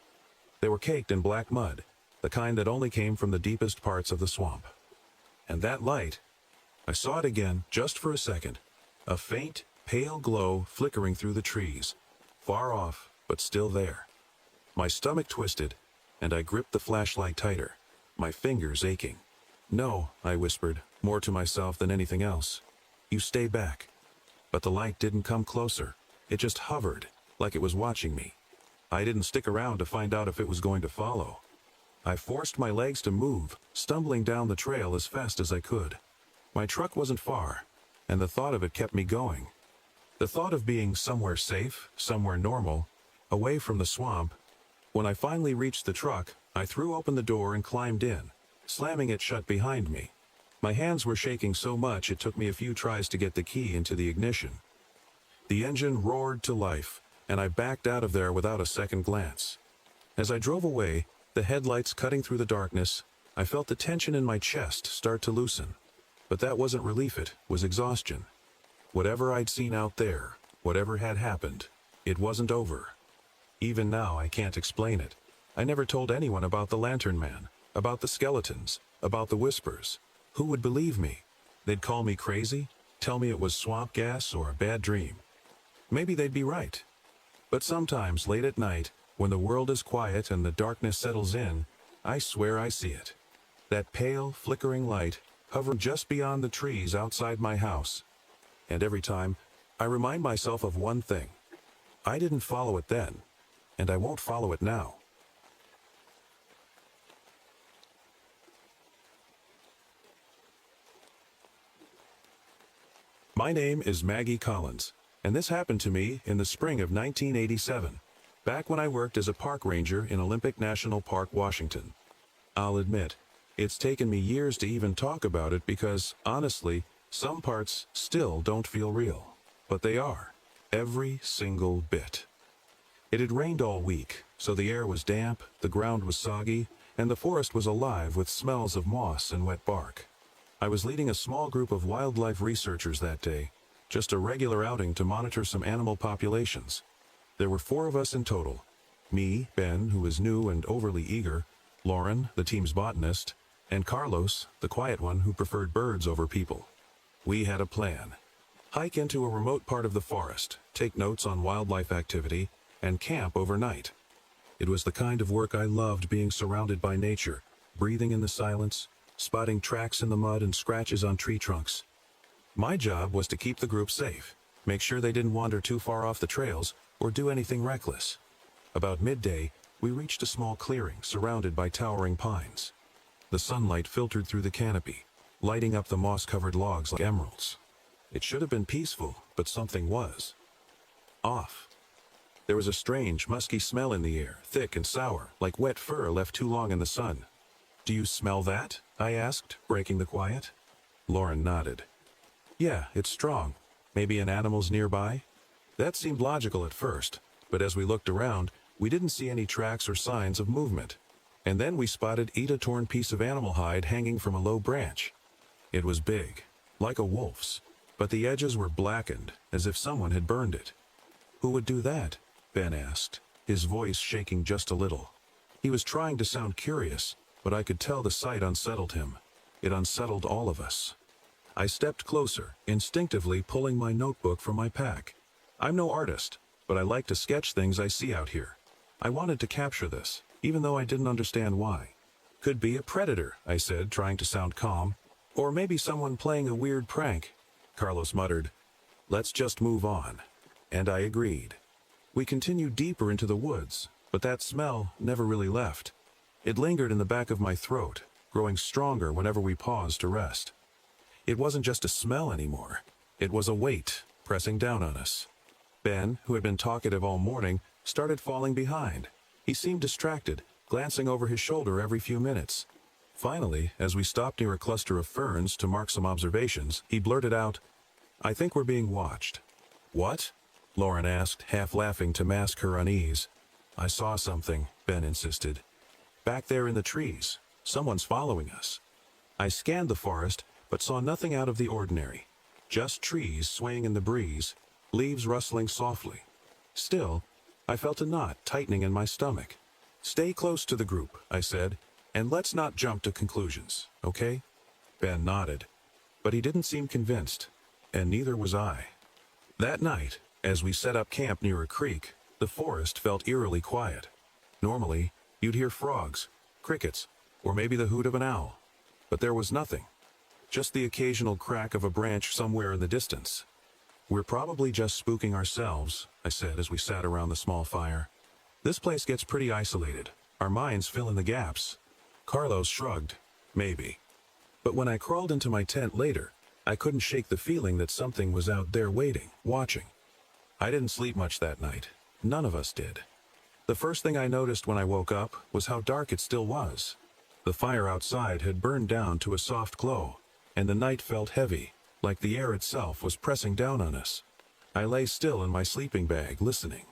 They were caked in black mud, the kind that only came from the deepest parts of the swamp. And that light, I saw it again just for a second. A faint, pale glow flickering through the trees, far off, but still there. My stomach twisted, and I gripped the flashlight tighter, my fingers aching. "No," I whispered, more to myself than anything else. "You stay back." But the light didn't come closer. It just hovered, like it was watching me. I didn't stick around to find out if it was going to follow. I forced my legs to move, stumbling down the trail as fast as I could. My truck wasn't far, and the thought of it kept me going. The thought of being somewhere safe, somewhere normal, away from the swamp. When I finally reached the truck, I threw open the door and climbed in, slamming it shut behind me. My hands were shaking so much it took me a few tries to get the key into the ignition. The engine roared to life, and I backed out of there without a second glance. As I drove away, the headlights cutting through the darkness, I felt the tension in my chest start to loosen. But that wasn't relief, it was exhaustion. Whatever I'd seen out there, whatever had happened, it wasn't over. Even now I can't explain it. I never told anyone about the Lantern Man, about the skeletons, about the whispers. Who would believe me? They'd call me crazy, tell me it was swamp gas or a bad dream. Maybe they'd be right. But sometimes, late at night, when the world is quiet and the darkness settles in, I swear I see it. That pale, flickering light, hovering just beyond the trees outside my house. And every time, I remind myself of one thing. I didn't follow it then, and I won't follow it now. My name is Maggie Collins, and this happened to me in the spring of 1987, back when I worked as a park ranger in Olympic National Park, Washington. I'll admit, it's taken me years to even talk about it because, honestly, some parts still don't feel real. But they are. Every single bit. It had rained all week, so the air was damp, the ground was soggy, and the forest was alive with smells of moss and wet bark. I was leading a small group of wildlife researchers that day, just a regular outing to monitor some animal populations. There were 4 of us in total. Me, Ben, who was new and overly eager, Lauren, the team's botanist, and Carlos, the quiet one who preferred birds over people. We had a plan. Hike into a remote part of the forest, take notes on wildlife activity, and camp overnight. It was the kind of work I loved, being surrounded by nature, breathing in the silence, spotting tracks in the mud and scratches on tree trunks. My job was to keep the group safe, make sure they didn't wander too far off the trails or do anything reckless. About midday, we reached a small clearing surrounded by towering pines. The sunlight filtered through the canopy, lighting up the moss-covered logs like emeralds. It should have been peaceful, but something was off. There was a strange, musky smell in the air, thick and sour, like wet fur left too long in the sun. "Do you smell that?" I asked, breaking the quiet. Lauren nodded. "Yeah, it's strong. Maybe an animal's nearby?" That seemed logical at first, but as we looked around, we didn't see any tracks or signs of movement. And then we spotted a torn piece of animal hide hanging from a low branch. It was big, like a wolf's, but the edges were blackened, as if someone had burned it. "Who would do that?" Ben asked, his voice shaking just a little. He was trying to sound curious, but I could tell the sight unsettled him. It unsettled all of us. I stepped closer, instinctively pulling my notebook from my pack. I'm no artist, but I like to sketch things I see out here. I wanted to capture this, even though I didn't understand why. "Could be a predator," I said, trying to sound calm. "Or maybe someone playing a weird prank." Carlos muttered, "Let's just move on." And I agreed. We continued deeper into the woods, but that smell never really left. It lingered in the back of my throat, growing stronger whenever we paused to rest. It wasn't just a smell anymore. It was a weight pressing down on us. Ben, who had been talkative all morning, started falling behind. He seemed distracted, glancing over his shoulder every few minutes. Finally, as we stopped near a cluster of ferns to mark some observations, he blurted out, "I think we're being watched." "What?" Lauren asked, half laughing to mask her unease. "I saw something," Ben insisted. "Back there in the trees. Someone's following us." I scanned the forest, but saw nothing out of the ordinary. Just trees swaying in the breeze, leaves rustling softly. Still, I felt a knot tightening in my stomach. "Stay close to the group," I said, "and let's not jump to conclusions, okay?" Ben nodded, but he didn't seem convinced, and neither was I. That night, as we set up camp near a creek, the forest felt eerily quiet. Normally, you'd hear frogs, crickets, or maybe the hoot of an owl. But there was nothing. Just the occasional crack of a branch somewhere in the distance. "We're probably just spooking ourselves," I said as we sat around the small fire. "This place gets pretty isolated. Our minds fill in the gaps." Carlos shrugged. "Maybe." But when I crawled into my tent later, I couldn't shake the feeling that something was out there waiting, watching. I didn't sleep much that night. None of us did. The first thing I noticed when I woke up was how dark it still was. The fire outside had burned down to a soft glow, and the night felt heavy, like the air itself was pressing down on us. I lay still in my sleeping bag, listening.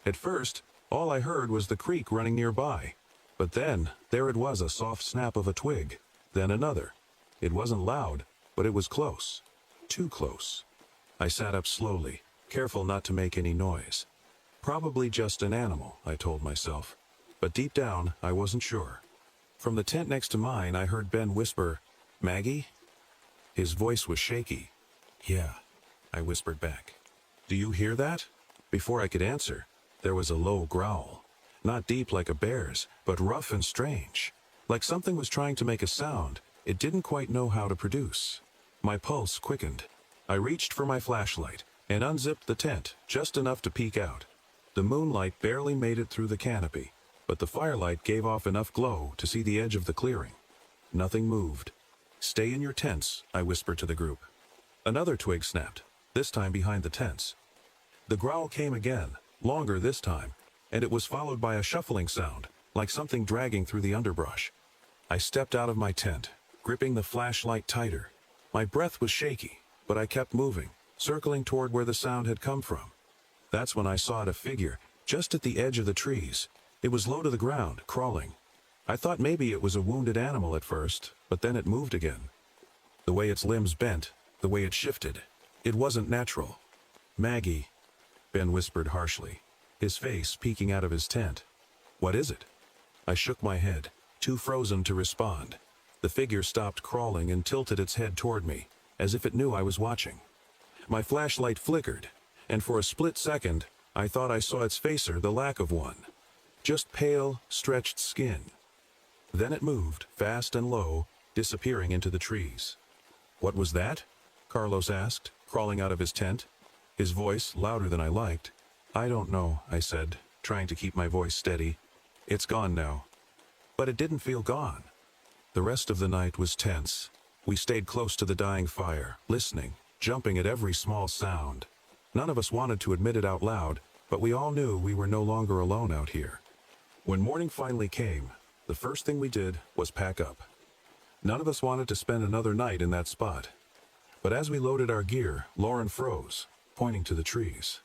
At first, all I heard was the creek running nearby. But then, there it was, a soft snap of a twig. Then another. It wasn't loud, but it was close. Too close. I sat up slowly, careful not to make any noise. Probably just an animal, I told myself. but deep down, I wasn't sure. From the tent next to mine, I heard Ben whisper, "Maggie?" His voice was shaky. "Yeah," I whispered back. "Do you hear that?" Before I could answer, there was a low growl. Not deep like a bear's, but rough and strange. Like something was trying to make a sound it didn't quite know how to produce. My pulse quickened. I reached for my flashlight and unzipped the tent just enough to peek out. The moonlight barely made it through the canopy, but the firelight gave off enough glow to see the edge of the clearing. Nothing moved. "Stay in your tents," I whispered to the group. Another twig snapped, this time behind the tents. The growl came again, longer this time, and it was followed by a shuffling sound, like something dragging through the underbrush. I stepped out of my tent, gripping the flashlight tighter. My breath was shaky, but I kept moving, circling toward where the sound had come from. That's when I saw a figure, just at the edge of the trees. It was low to the ground, crawling. I thought maybe it was a wounded animal at first, but then it moved again. The way its limbs bent, the way it shifted, it wasn't natural. "Maggie," Ben whispered harshly, his face peeking out of his tent. "What is it?" I shook my head, too frozen to respond. The figure stopped crawling and tilted its head toward me, as if it knew I was watching. My flashlight flickered, and for a split second, I thought I saw its facer, the lack of one. Just pale, stretched skin. Then it moved, fast and low, disappearing into the trees. "What was that?" Carlos asked, crawling out of his tent, his voice louder than I liked. "I don't know," I said, trying to keep my voice steady. "It's gone now." But it didn't feel gone. The rest of the night was tense. We stayed close to the dying fire, listening, jumping at every small sound. None of us wanted to admit it out loud, but we all knew we were no longer alone out here. When morning finally came, the first thing we did was pack up. None of us wanted to spend another night in that spot. But as we loaded our gear, Lauren froze, pointing to the trees.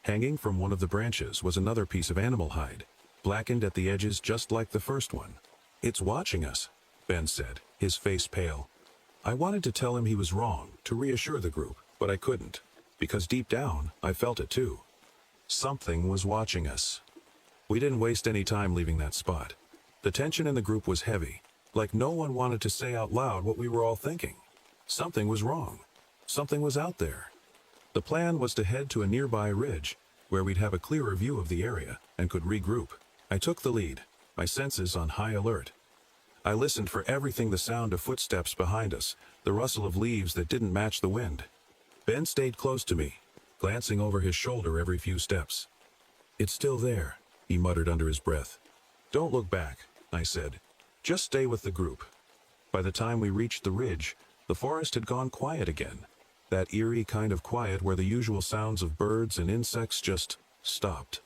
Hanging from one of the branches was another piece of animal hide, blackened at the edges just like the first one. "It's watching us," Ben said, his face pale. I wanted to tell him he was wrong, to reassure the group, but I couldn't, because deep down, I felt it too. Something was watching us. We didn't waste any time leaving that spot. The tension in the group was heavy, like no one wanted to say out loud what we were all thinking. Something was wrong. Something was out there. The plan was to head to a nearby ridge, where we'd have a clearer view of the area and could regroup. I took the lead, my senses on high alert. I listened for everything: the sound of footsteps behind us, the rustle of leaves that didn't match the wind. Ben stayed close to me, glancing over his shoulder every few steps. "It's still there," he muttered under his breath. "Don't look back," I said. "Just stay with the group." By the time we reached the ridge, the forest had gone quiet again. That eerie kind of quiet where the usual sounds of birds and insects just stopped.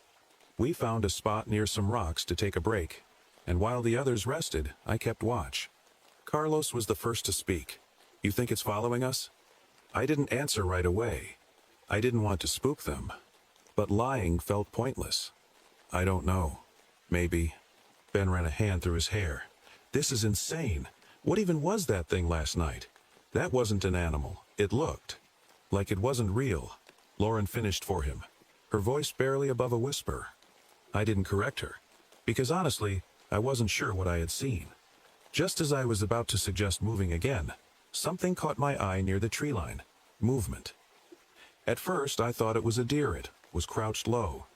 We found a spot near some rocks to take a break, and while the others rested, I kept watch. Carlos was the first to speak. "You think it's following us?" I didn't answer right away. I didn't want to spook them, but lying felt pointless. "I don't know. Maybe." Ben ran a hand through his hair. "This is insane. What even was that thing last night? That wasn't an animal. It looked like it wasn't real." Lauren finished for him, her voice barely above a whisper. I didn't correct her, because honestly, I wasn't sure what I had seen. Just as I was about to suggest moving again, something caught my eye near the tree line. Movement. At first, I thought it was a deer. It was crouched low,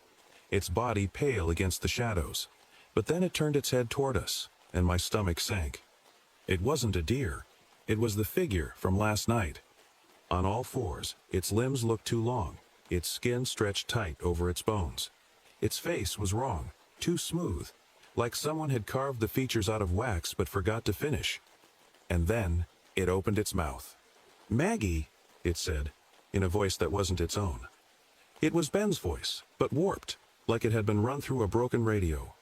its body pale against the shadows. But then it turned its head toward us, and my stomach sank. It wasn't a deer. It was the figure from last night. On all fours, its limbs looked too long, its skin stretched tight over its bones. Its face was wrong, too smooth, like someone had carved the features out of wax but forgot to finish. And then, it opened its mouth. "Maggie," it said, in a voice that wasn't its own. It was Ben's voice, but warped, like it had been run through a broken radio.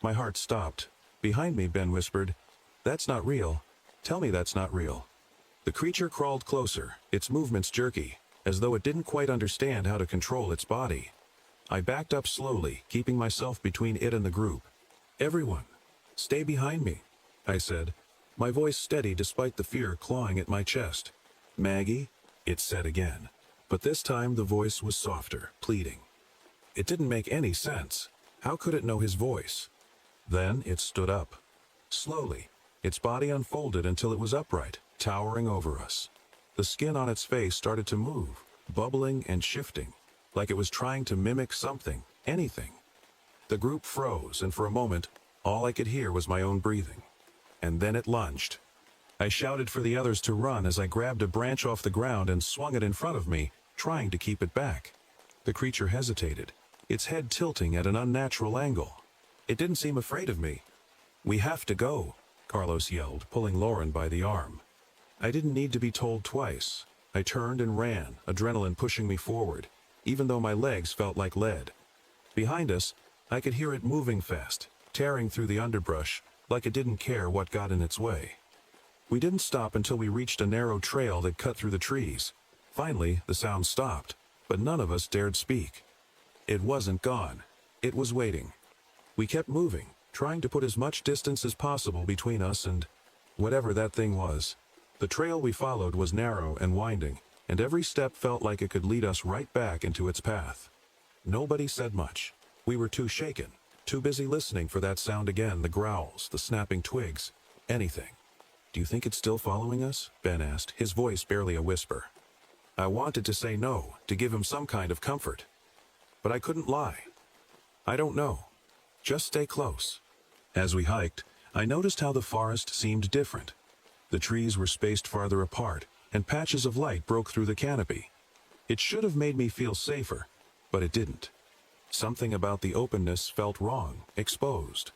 My heart stopped. Behind me, Ben whispered, "That's not real. Tell me that's not real." The creature crawled closer, its movements jerky, as though it didn't quite understand how to control its body. I backed up slowly, keeping myself between it and the group. "Everyone, stay behind me," I said, my voice steady despite the fear clawing at my chest. "Maggie," it said again, but this time the voice was softer, pleading. It didn't make any sense. How could it know his voice? Then it stood up. Slowly, its body unfolded until it was upright, towering over us. The skin on its face started to move, bubbling and shifting, like it was trying to mimic something, anything. The group froze, and for a moment, all I could hear was my own breathing. And then it lunged. I shouted for the others to run as I grabbed a branch off the ground and swung it in front of me, trying to keep it back. The creature hesitated, its head tilting at an unnatural angle. It didn't seem afraid of me. "We have to go," Carlos yelled, pulling Lauren by the arm. I didn't need to be told twice. I turned and ran, adrenaline pushing me forward, even though my legs felt like lead. Behind us, I could hear it moving fast, tearing through the underbrush, like it didn't care what got in its way. We didn't stop until we reached a narrow trail that cut through the trees. Finally, the sound stopped, but none of us dared speak. It wasn't gone. It was waiting. We kept moving, trying to put as much distance as possible between us and whatever that thing was. The trail we followed was narrow and winding, and every step felt like it could lead us right back into its path. Nobody said much. We were too shaken, too busy listening for that sound again, the growls, the snapping twigs, anything. "Do you think it's still following us?" Ben asked, his voice barely a whisper. I wanted to say no, to give him some kind of comfort. But I couldn't lie. "I don't know. Just stay close." As we hiked, I noticed how the forest seemed different. The trees were spaced farther apart, and patches of light broke through the canopy. It should have made me feel safer, but it didn't. Something about the openness felt wrong, exposed.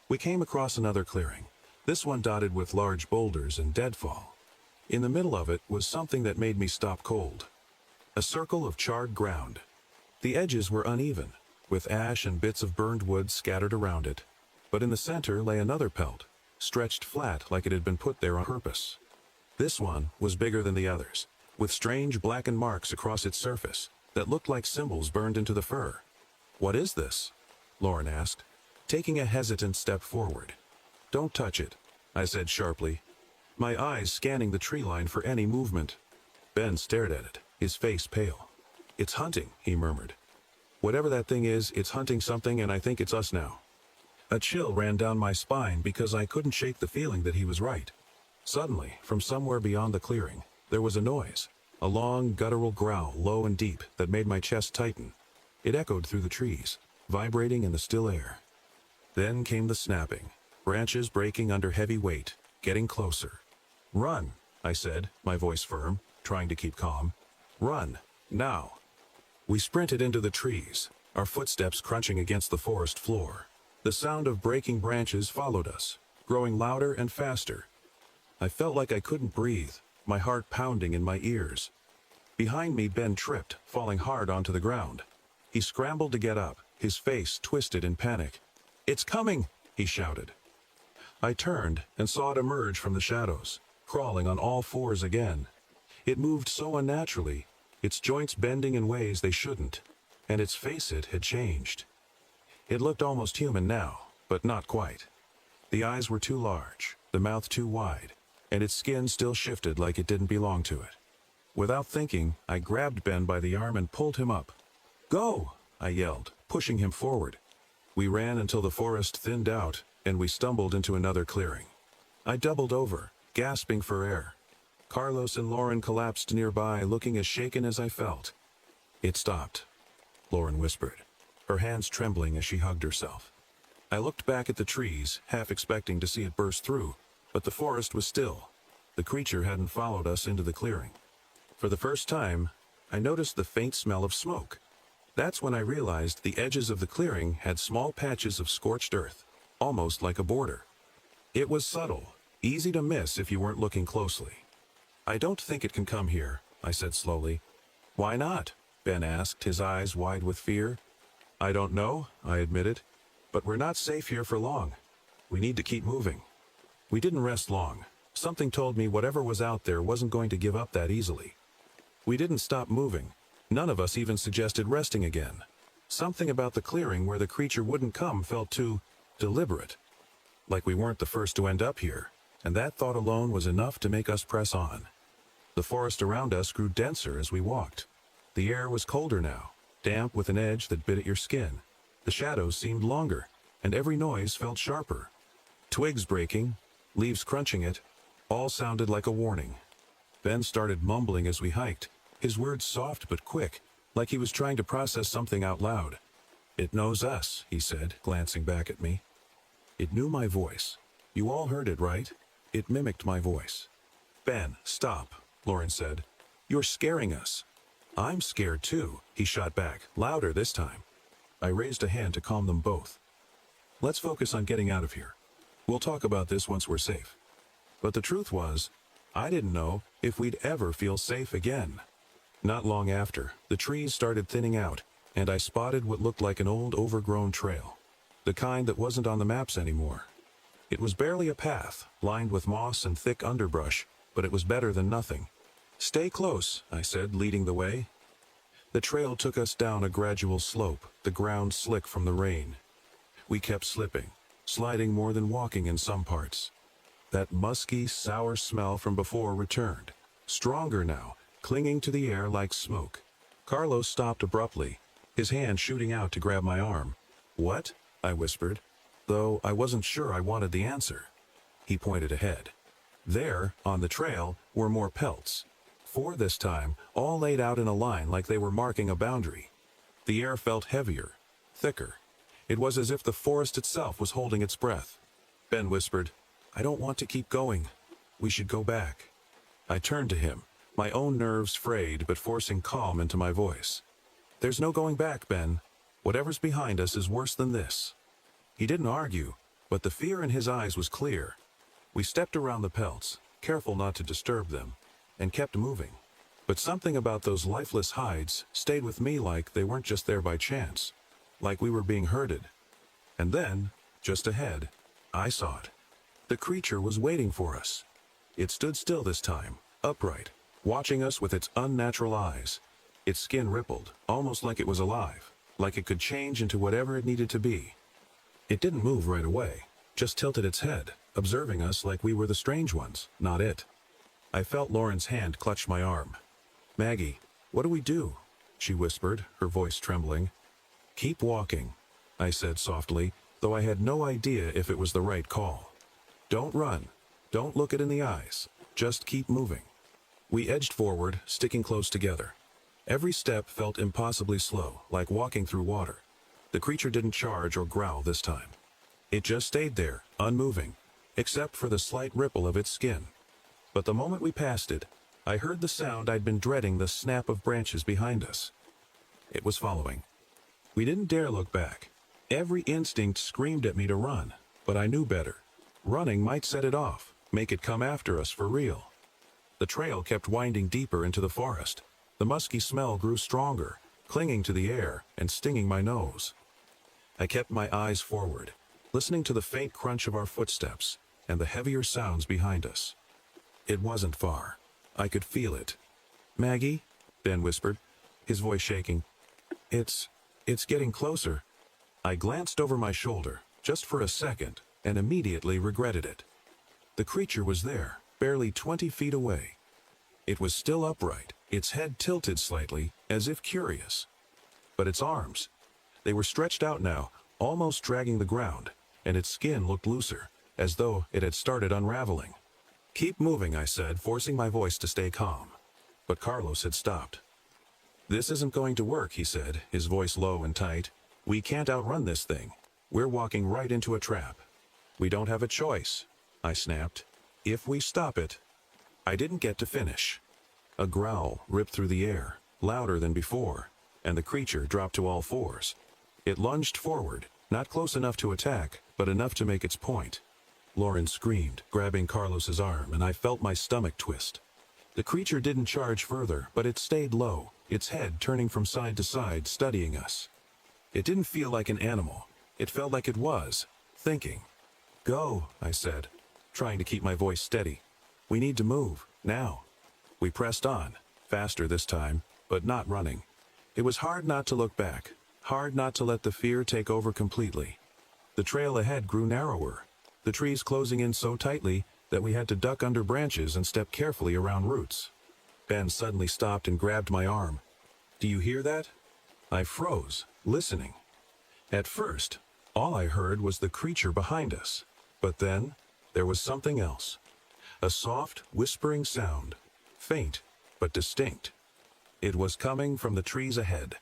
We came across another clearing, this one dotted with large boulders and deadfall. In the middle of it was something that made me stop cold. A circle of charred ground. The edges were uneven, with ash and bits of burned wood scattered around it. But in the center lay another pelt, stretched flat like it had been put there on purpose. This one was bigger than the others, with strange blackened marks across its surface that looked like symbols burned into the fur. "What is this?" Lauren asked, taking a hesitant step forward. "Don't touch it," I said sharply, my eyes scanning the tree line for any movement. Ben stared at it, his face pale. "It's hunting," he murmured. "Whatever that thing is, it's hunting something, and I think it's us now." A chill ran down my spine because I couldn't shake the feeling that he was right. Suddenly, from somewhere beyond the clearing, there was a noise, a long, guttural growl, low and deep, that made my chest tighten. It echoed through the trees, vibrating in the still air. Then came the snapping, branches breaking under heavy weight, getting closer. "Run," I said, my voice firm, trying to keep calm. "Run, now." We sprinted into the trees, our footsteps crunching against the forest floor. The sound of breaking branches followed us, growing louder and faster. I felt like I couldn't breathe, my heart pounding in my ears. Behind me, Ben tripped, falling hard onto the ground. He scrambled to get up, his face twisted in panic. "It's coming!" he shouted. I turned and saw it emerge from the shadows, crawling on all fours again. It moved so unnaturally, its joints bending in ways they shouldn't, and its face had changed. It looked almost human now, but not quite. The eyes were too large, the mouth too wide, and its skin still shifted like it didn't belong to it. Without thinking, I grabbed Ben by the arm and pulled him up. "Go!" I yelled, pushing him forward. We ran until the forest thinned out, and we stumbled into another clearing. I doubled over, gasping for air. Carlos and Lauren collapsed nearby, looking as shaken as I felt. "It stopped," Lauren whispered, her hands trembling as she hugged herself. I looked back at the trees, half expecting to see it burst through, but the forest was still. The creature hadn't followed us into the clearing. For the first time, I noticed the faint smell of smoke. That's when I realized the edges of the clearing had small patches of scorched earth, almost like a border. It was subtle, easy to miss if you weren't looking closely. "I don't think it can come here," I said slowly. "Why not?" Ben asked, his eyes wide with fear. "I don't know," I admitted, "but we're not safe here for long. We need to keep moving." We didn't rest long. Something told me whatever was out there wasn't going to give up that easily. We didn't stop moving. None of us even suggested resting again. Something about the clearing where the creature wouldn't come felt too deliberate. Like we weren't the first to end up here, and that thought alone was enough to make us press on. The forest around us grew denser as we walked. The air was colder now, damp with an edge that bit at your skin. The shadows seemed longer, and every noise felt sharper. Twigs breaking, leaves crunching it, all sounded like a warning. Ben started mumbling as we hiked, his words soft but quick, like he was trying to process something out loud. "It knows us," he said, glancing back at me. It knew my voice. You all heard it, right? It mimicked my voice. "Ben, stop," Lauren said. "You're scaring us." "I'm scared too," he shot back, louder this time. I raised a hand to calm them both. "Let's focus on getting out of here. We'll talk about this once we're safe." But the truth was, I didn't know if we'd ever feel safe again. Not long after, the trees started thinning out, and I spotted what looked like an old overgrown trail. The kind that wasn't on the maps anymore. It was barely a path, lined with moss and thick underbrush, but it was better than nothing. "Stay close," I said, leading the way. The trail took us down a gradual slope, the ground slick from the rain. We kept slipping, sliding more than walking in some parts. That musky, sour smell from before returned, stronger now, clinging to the air like smoke. Carlos stopped abruptly, his hand shooting out to grab my arm. "What?" I whispered, though I wasn't sure I wanted the answer. He pointed ahead. There, on the trail, were more pelts. 4 this time, all laid out in a line like they were marking a boundary. The air felt heavier, thicker. It was as if the forest itself was holding its breath. Ben whispered, "I don't want to keep going. We should go back." I turned to him, my own nerves frayed but forcing calm into my voice. "There's no going back, Ben. Whatever's behind us is worse than this." He didn't argue, but the fear in his eyes was clear. We stepped around the pelts, careful not to disturb them, and kept moving. But something about those lifeless hides stayed with me like they weren't just there by chance, like we were being herded. And then, just ahead, I saw it. The creature was waiting for us. It stood still this time, upright, watching us with its unnatural eyes. Its skin rippled, almost like it was alive, like it could change into whatever it needed to be. It didn't move right away, just tilted its head, observing us like we were the strange ones, not it. I felt Lauren's hand clutch my arm. "Maggie, what do we do?" she whispered, her voice trembling. "Keep walking," I said softly, though I had no idea if it was the right call. "Don't run. Don't look it in the eyes. Just keep moving." We edged forward, sticking close together. Every step felt impossibly slow, like walking through water. The creature didn't charge or growl this time. It just stayed there, unmoving, except for the slight ripple of its skin. But the moment we passed it, I heard the sound I'd been dreading, the snap of branches behind us. It was following. We didn't dare look back. Every instinct screamed at me to run, but I knew better. Running might set it off, make it come after us for real. The trail kept winding deeper into the forest. The musky smell grew stronger, clinging to the air and stinging my nose. I kept my eyes forward, listening to the faint crunch of our footsteps and the heavier sounds behind us. It wasn't far. I could feel it. "Maggie," Ben whispered, his voice shaking. It's getting closer." I glanced over my shoulder, just for a second, and immediately regretted it. The creature was there, barely 20 feet away. It was still upright, its head tilted slightly, as if curious. But its arms, they were stretched out now, almost dragging the ground, and its skin looked looser, as though it had started unraveling. "Keep moving," I said, forcing my voice to stay calm. But Carlos had stopped. "This isn't going to work," he said, his voice low and tight. "We can't outrun this thing. We're walking right into a trap." "We don't have a choice," I snapped. "If we stop it—" I didn't get to finish. A growl ripped through the air, louder than before, and the creature dropped to all fours. It lunged forward, not close enough to attack, but enough to make its point. Lauren screamed, grabbing Carlos's arm, and I felt my stomach twist. The creature didn't charge further, but it stayed low, its head turning from side to side, studying us. It didn't feel like an animal. It felt like it was, thinking. "Go," I said, trying to keep my voice steady. "We need to move, now." We pressed on, faster this time, but not running. It was hard not to look back, hard not to let the fear take over completely. The trail ahead grew narrower, the trees closing in so tightly that we had to duck under branches and step carefully around roots. Ben suddenly stopped and grabbed my arm. "Do you hear that?" I froze, listening. At first, All I heard was the creature behind us. But then, there was something else. A soft, whispering sound. Faint, but distinct. It was coming from the trees ahead.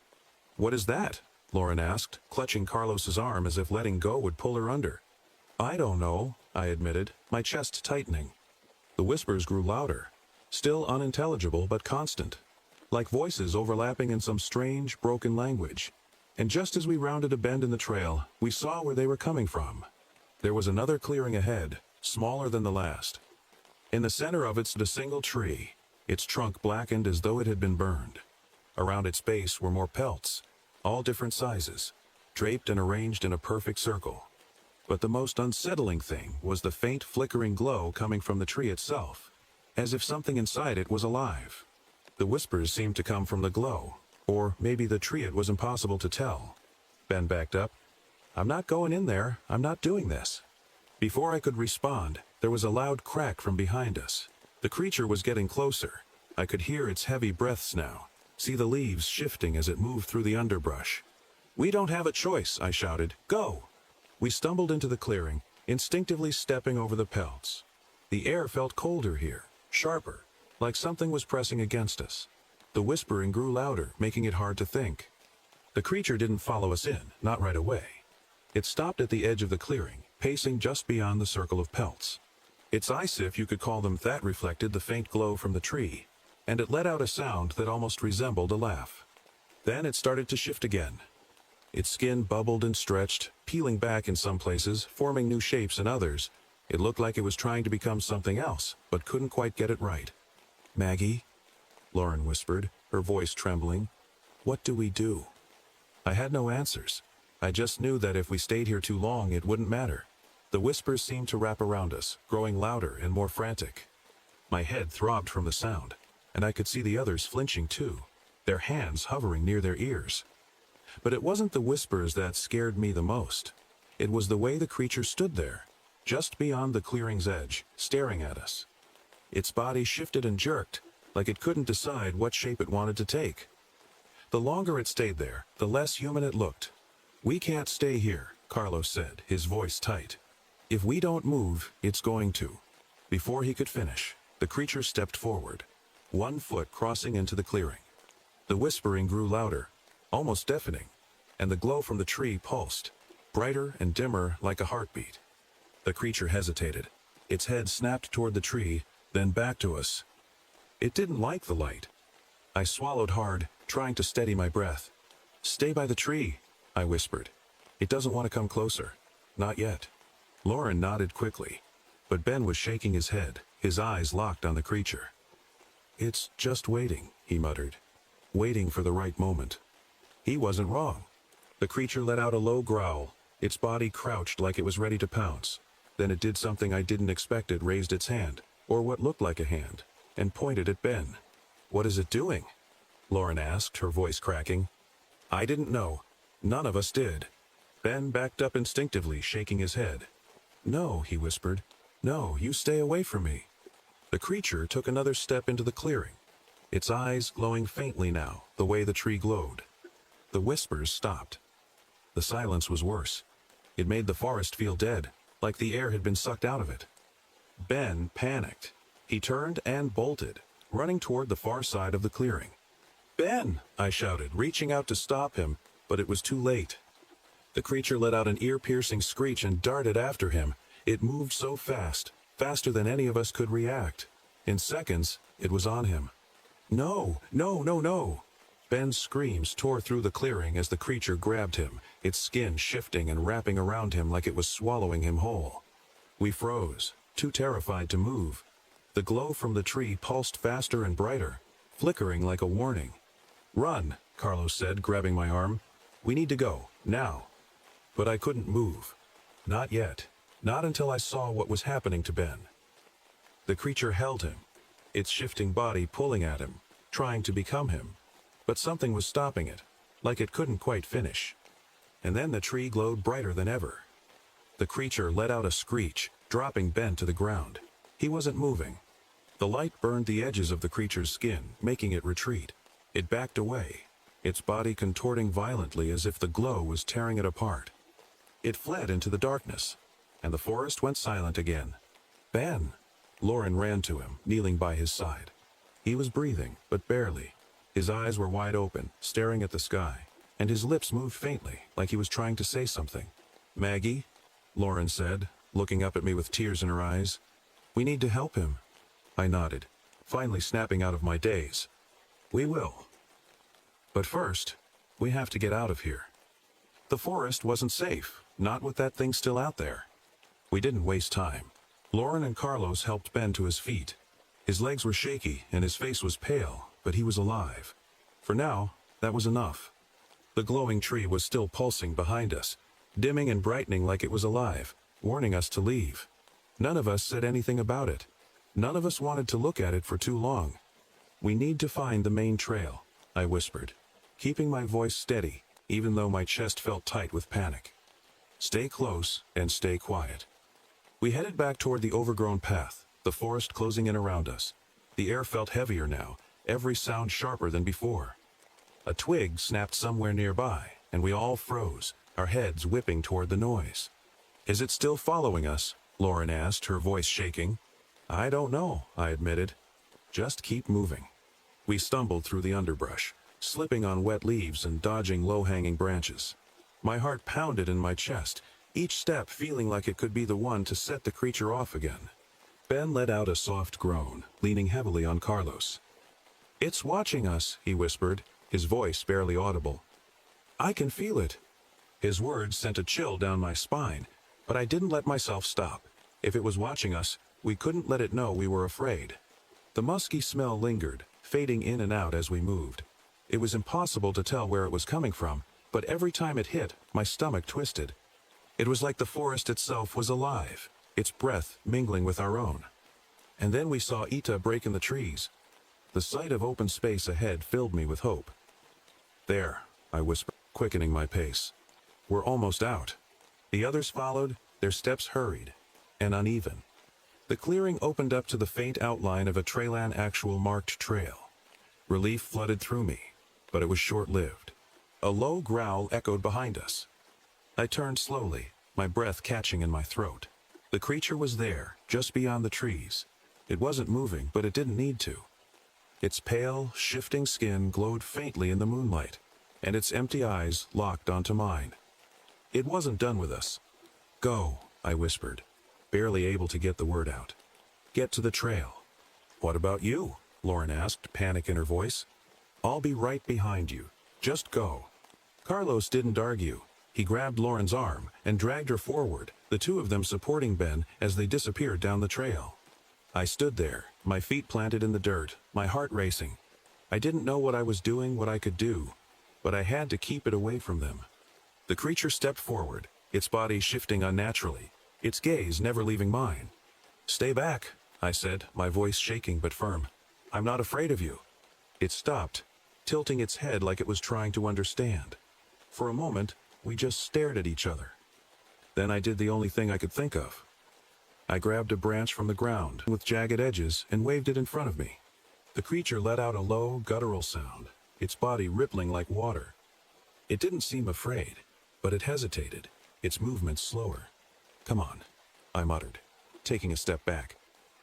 "What is that?" Lauren asked, clutching Carlos's arm as if letting go would pull her under. "I don't know," I admitted, my chest tightening. The whispers grew louder, still unintelligible but constant, like voices overlapping in some strange, broken language. And just as we rounded a bend in the trail, we saw where they were coming from. There was another clearing ahead, smaller than the last. In the center of it stood a single tree, its trunk blackened as though it had been burned. Around its base were more pelts, all different sizes, draped and arranged in a perfect circle. But the most unsettling thing was the faint flickering glow coming from the tree itself, as if something inside it was alive. The whispers seemed to come from the glow, or maybe the tree. It was impossible to tell. Ben backed up. "I'm not going in there. I'm not doing this." Before I could respond, there was a loud crack from behind us. The creature was getting closer. I could hear its heavy breaths now, see the leaves shifting as it moved through the underbrush. "We don't have a choice," I shouted. "Go!" We stumbled into the clearing, instinctively stepping over the pelts. The air felt colder here, sharper, like something was pressing against us. The whispering grew louder, making it hard to think. The creature didn't follow us in, not right away. It stopped at the edge of the clearing, pacing just beyond the circle of pelts. Its eyes, if you could call them that, reflected the faint glow from the tree, and it let out a sound that almost resembled a laugh. Then it started to shift again. Its skin bubbled and stretched, peeling back in some places, forming new shapes in others. It looked like it was trying to become something else, but couldn't quite get it right. "Maggie," Lauren whispered, her voice trembling. "What do we do?" I had no answers. I just knew that if we stayed here too long, it wouldn't matter. The whispers seemed to wrap around us, growing louder and more frantic. My head throbbed from the sound, and I could see the others flinching too, their hands hovering near their ears. But it wasn't the whispers that scared me the most. It was the way the creature stood there, just beyond the clearing's edge, staring at us. Its body shifted and jerked, like it couldn't decide what shape it wanted to take. The longer it stayed there, the less human it looked. "We can't stay here," Carlos said, his voice tight. "If we don't move, it's going to." Before he could finish, the creature stepped forward, one foot crossing into the clearing. The whispering grew louder, almost deafening, and the glow from the tree pulsed, brighter and dimmer like a heartbeat. The creature hesitated. Its head snapped toward the tree, then back to us. It didn't like the light. I swallowed hard, trying to steady my breath. "Stay by the tree," I whispered. "It doesn't want to come closer. Not yet." Lauren nodded quickly, but Ben was shaking his head, his eyes locked on the creature. "It's just waiting," he muttered. "Waiting for the right moment." He wasn't wrong. The creature let out a low growl, its body crouched like it was ready to pounce. Then it did something I didn't expect. It raised its hand, or what looked like a hand, and pointed at Ben. "What is it doing?" Lauren asked, her voice cracking. I didn't know. None of us did. Ben backed up instinctively, shaking his head. "No," he whispered. "No, you stay away from me." The creature took another step into the clearing, its eyes glowing faintly now, the way the tree glowed. The whispers stopped. The silence was worse. It made the forest feel dead, like the air had been sucked out of it. Ben panicked. He turned and bolted, running toward the far side of the clearing. "Ben!" I shouted, reaching out to stop him, but it was too late. The creature let out an ear-piercing screech and darted after him. It moved so fast, faster than any of us could react. In seconds, it was on him. "No, no, no, no!" Ben's screams tore through the clearing as the creature grabbed him, its skin shifting and wrapping around him like it was swallowing him whole. We froze, too terrified to move. The glow from the tree pulsed faster and brighter, flickering like a warning. "Run," Carlos said, grabbing my arm. "We need to go, now." But I couldn't move. Not yet. Not until I saw what was happening to Ben. The creature held him, its shifting body pulling at him, trying to become him. But something was stopping it, like it couldn't quite finish. And then the tree glowed brighter than ever. The creature let out a screech, dropping Ben to the ground. He wasn't moving. The light burned the edges of the creature's skin, making it retreat. It backed away, its body contorting violently as if the glow was tearing it apart. It fled into the darkness, and the forest went silent again. Ben! Lauren ran to him, kneeling by his side. He was breathing, but barely. His eyes were wide open, staring at the sky, and his lips moved faintly, like he was trying to say something. "Maggie," Lauren said, looking up at me with tears in her eyes. "We need to help him." I nodded, finally snapping out of my daze. "We will. But first, we have to get out of here." The forest wasn't safe, not with that thing still out there. We didn't waste time. Lauren and Carlos helped Ben to his feet. His legs were shaky and his face was pale, but he was alive. For now, that was enough. The glowing tree was still pulsing behind us, dimming and brightening like it was alive, warning us to leave. None of us said anything about it. None of us wanted to look at it for too long. "We need to find the main trail," I whispered, keeping my voice steady, even though my chest felt tight with panic. "Stay close and stay quiet." We headed back toward the overgrown path, the forest closing in around us. The air felt heavier now, every sound sharper than before. A twig snapped somewhere nearby, and we all froze, our heads whipping toward the noise. "Is it still following us?" Lauren asked, her voice shaking. "I don't know," I admitted. "Just keep moving." We stumbled through the underbrush, slipping on wet leaves and dodging low-hanging branches. My heart pounded in my chest, each step feeling like it could be the one to set the creature off again. Ben let out a soft groan, leaning heavily on Carlos. "It's watching us," he whispered, his voice barely audible. "I can feel it." His words sent a chill down my spine, but I didn't let myself stop. If it was watching us, we couldn't let it know we were afraid. The musky smell lingered, fading in and out as we moved. It was impossible to tell where it was coming from, but every time it hit, my stomach twisted. It was like the forest itself was alive, its breath mingling with our own. And then we saw Ita break in the trees. The sight of open space ahead filled me with hope. "There," I whispered, quickening my pace. "We're almost out." The others followed, their steps hurried and uneven. The clearing opened up to the faint outline of a Trailan actual marked trail. Relief flooded through me, but it was short-lived. A low growl echoed behind us. I turned slowly, my breath catching in my throat. The creature was there, just beyond the trees. It wasn't moving, but it didn't need to. Its pale, shifting skin glowed faintly in the moonlight, and its empty eyes locked onto mine. It wasn't done with us. "Go," I whispered, barely able to get the word out. "Get to the trail." "What about you?" Lauren asked, panic in her voice. "I'll be right behind you. Just go." Carlos didn't argue. He grabbed Lauren's arm and dragged her forward, the two of them supporting Ben as they disappeared down the trail. I stood there, my feet planted in the dirt, my heart racing. I didn't know what I was doing, what I could do, but I had to keep it away from them. The creature stepped forward, its body shifting unnaturally, its gaze never leaving mine. "Stay back," I said, my voice shaking but firm. "I'm not afraid of you." It stopped, tilting its head like it was trying to understand. For a moment, we just stared at each other. Then I did the only thing I could think of. I grabbed a branch from the ground with jagged edges and waved it in front of me. The creature let out a low, guttural sound, its body rippling like water. It didn't seem afraid, but it hesitated, its movements slower. "Come on," I muttered, taking a step back.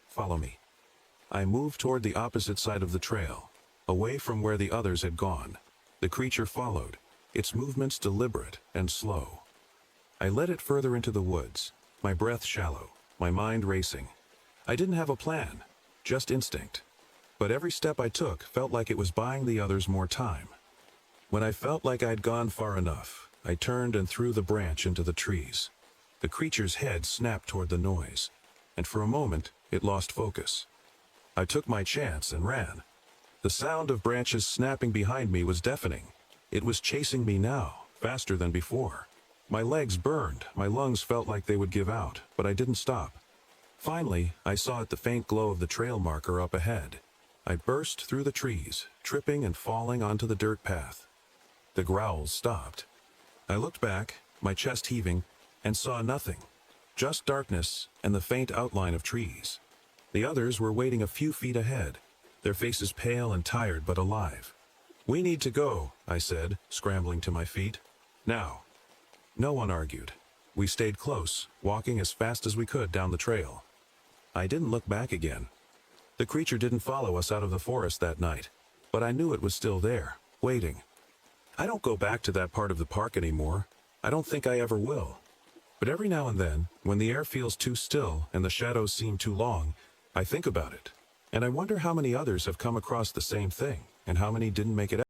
"Follow me." I moved toward the opposite side of the trail, away from where the others had gone. The creature followed, its movements deliberate and slow. I led it further into the woods, my breath shallow, my mind racing. I didn't have a plan, just instinct. But every step I took felt like it was buying the others more time. When I felt like I'd gone far enough, I turned and threw the branch into the trees. The creature's head snapped toward the noise, and for a moment, it lost focus. I took my chance and ran. The sound of branches snapping behind me was deafening. It was chasing me now, faster than before. My legs burned, my lungs felt like they would give out, but I didn't stop. Finally, I saw the faint glow of the trail marker up ahead. I burst through the trees, tripping and falling onto the dirt path. The growls stopped. I looked back, my chest heaving, and saw nothing. Just darkness and the faint outline of trees. The others were waiting a few feet ahead, their faces pale and tired but alive. "We need to go," I said, scrambling to my feet. "Now." No one argued. We stayed close, walking as fast as we could down the trail. I didn't look back again. The creature didn't follow us out of the forest that night, but I knew it was still there, waiting. I don't go back to that part of the park anymore. I don't think I ever will. But every now and then, when the air feels too still and the shadows seem too long, I think about it. And I wonder how many others have come across the same thing, and how many didn't make it out.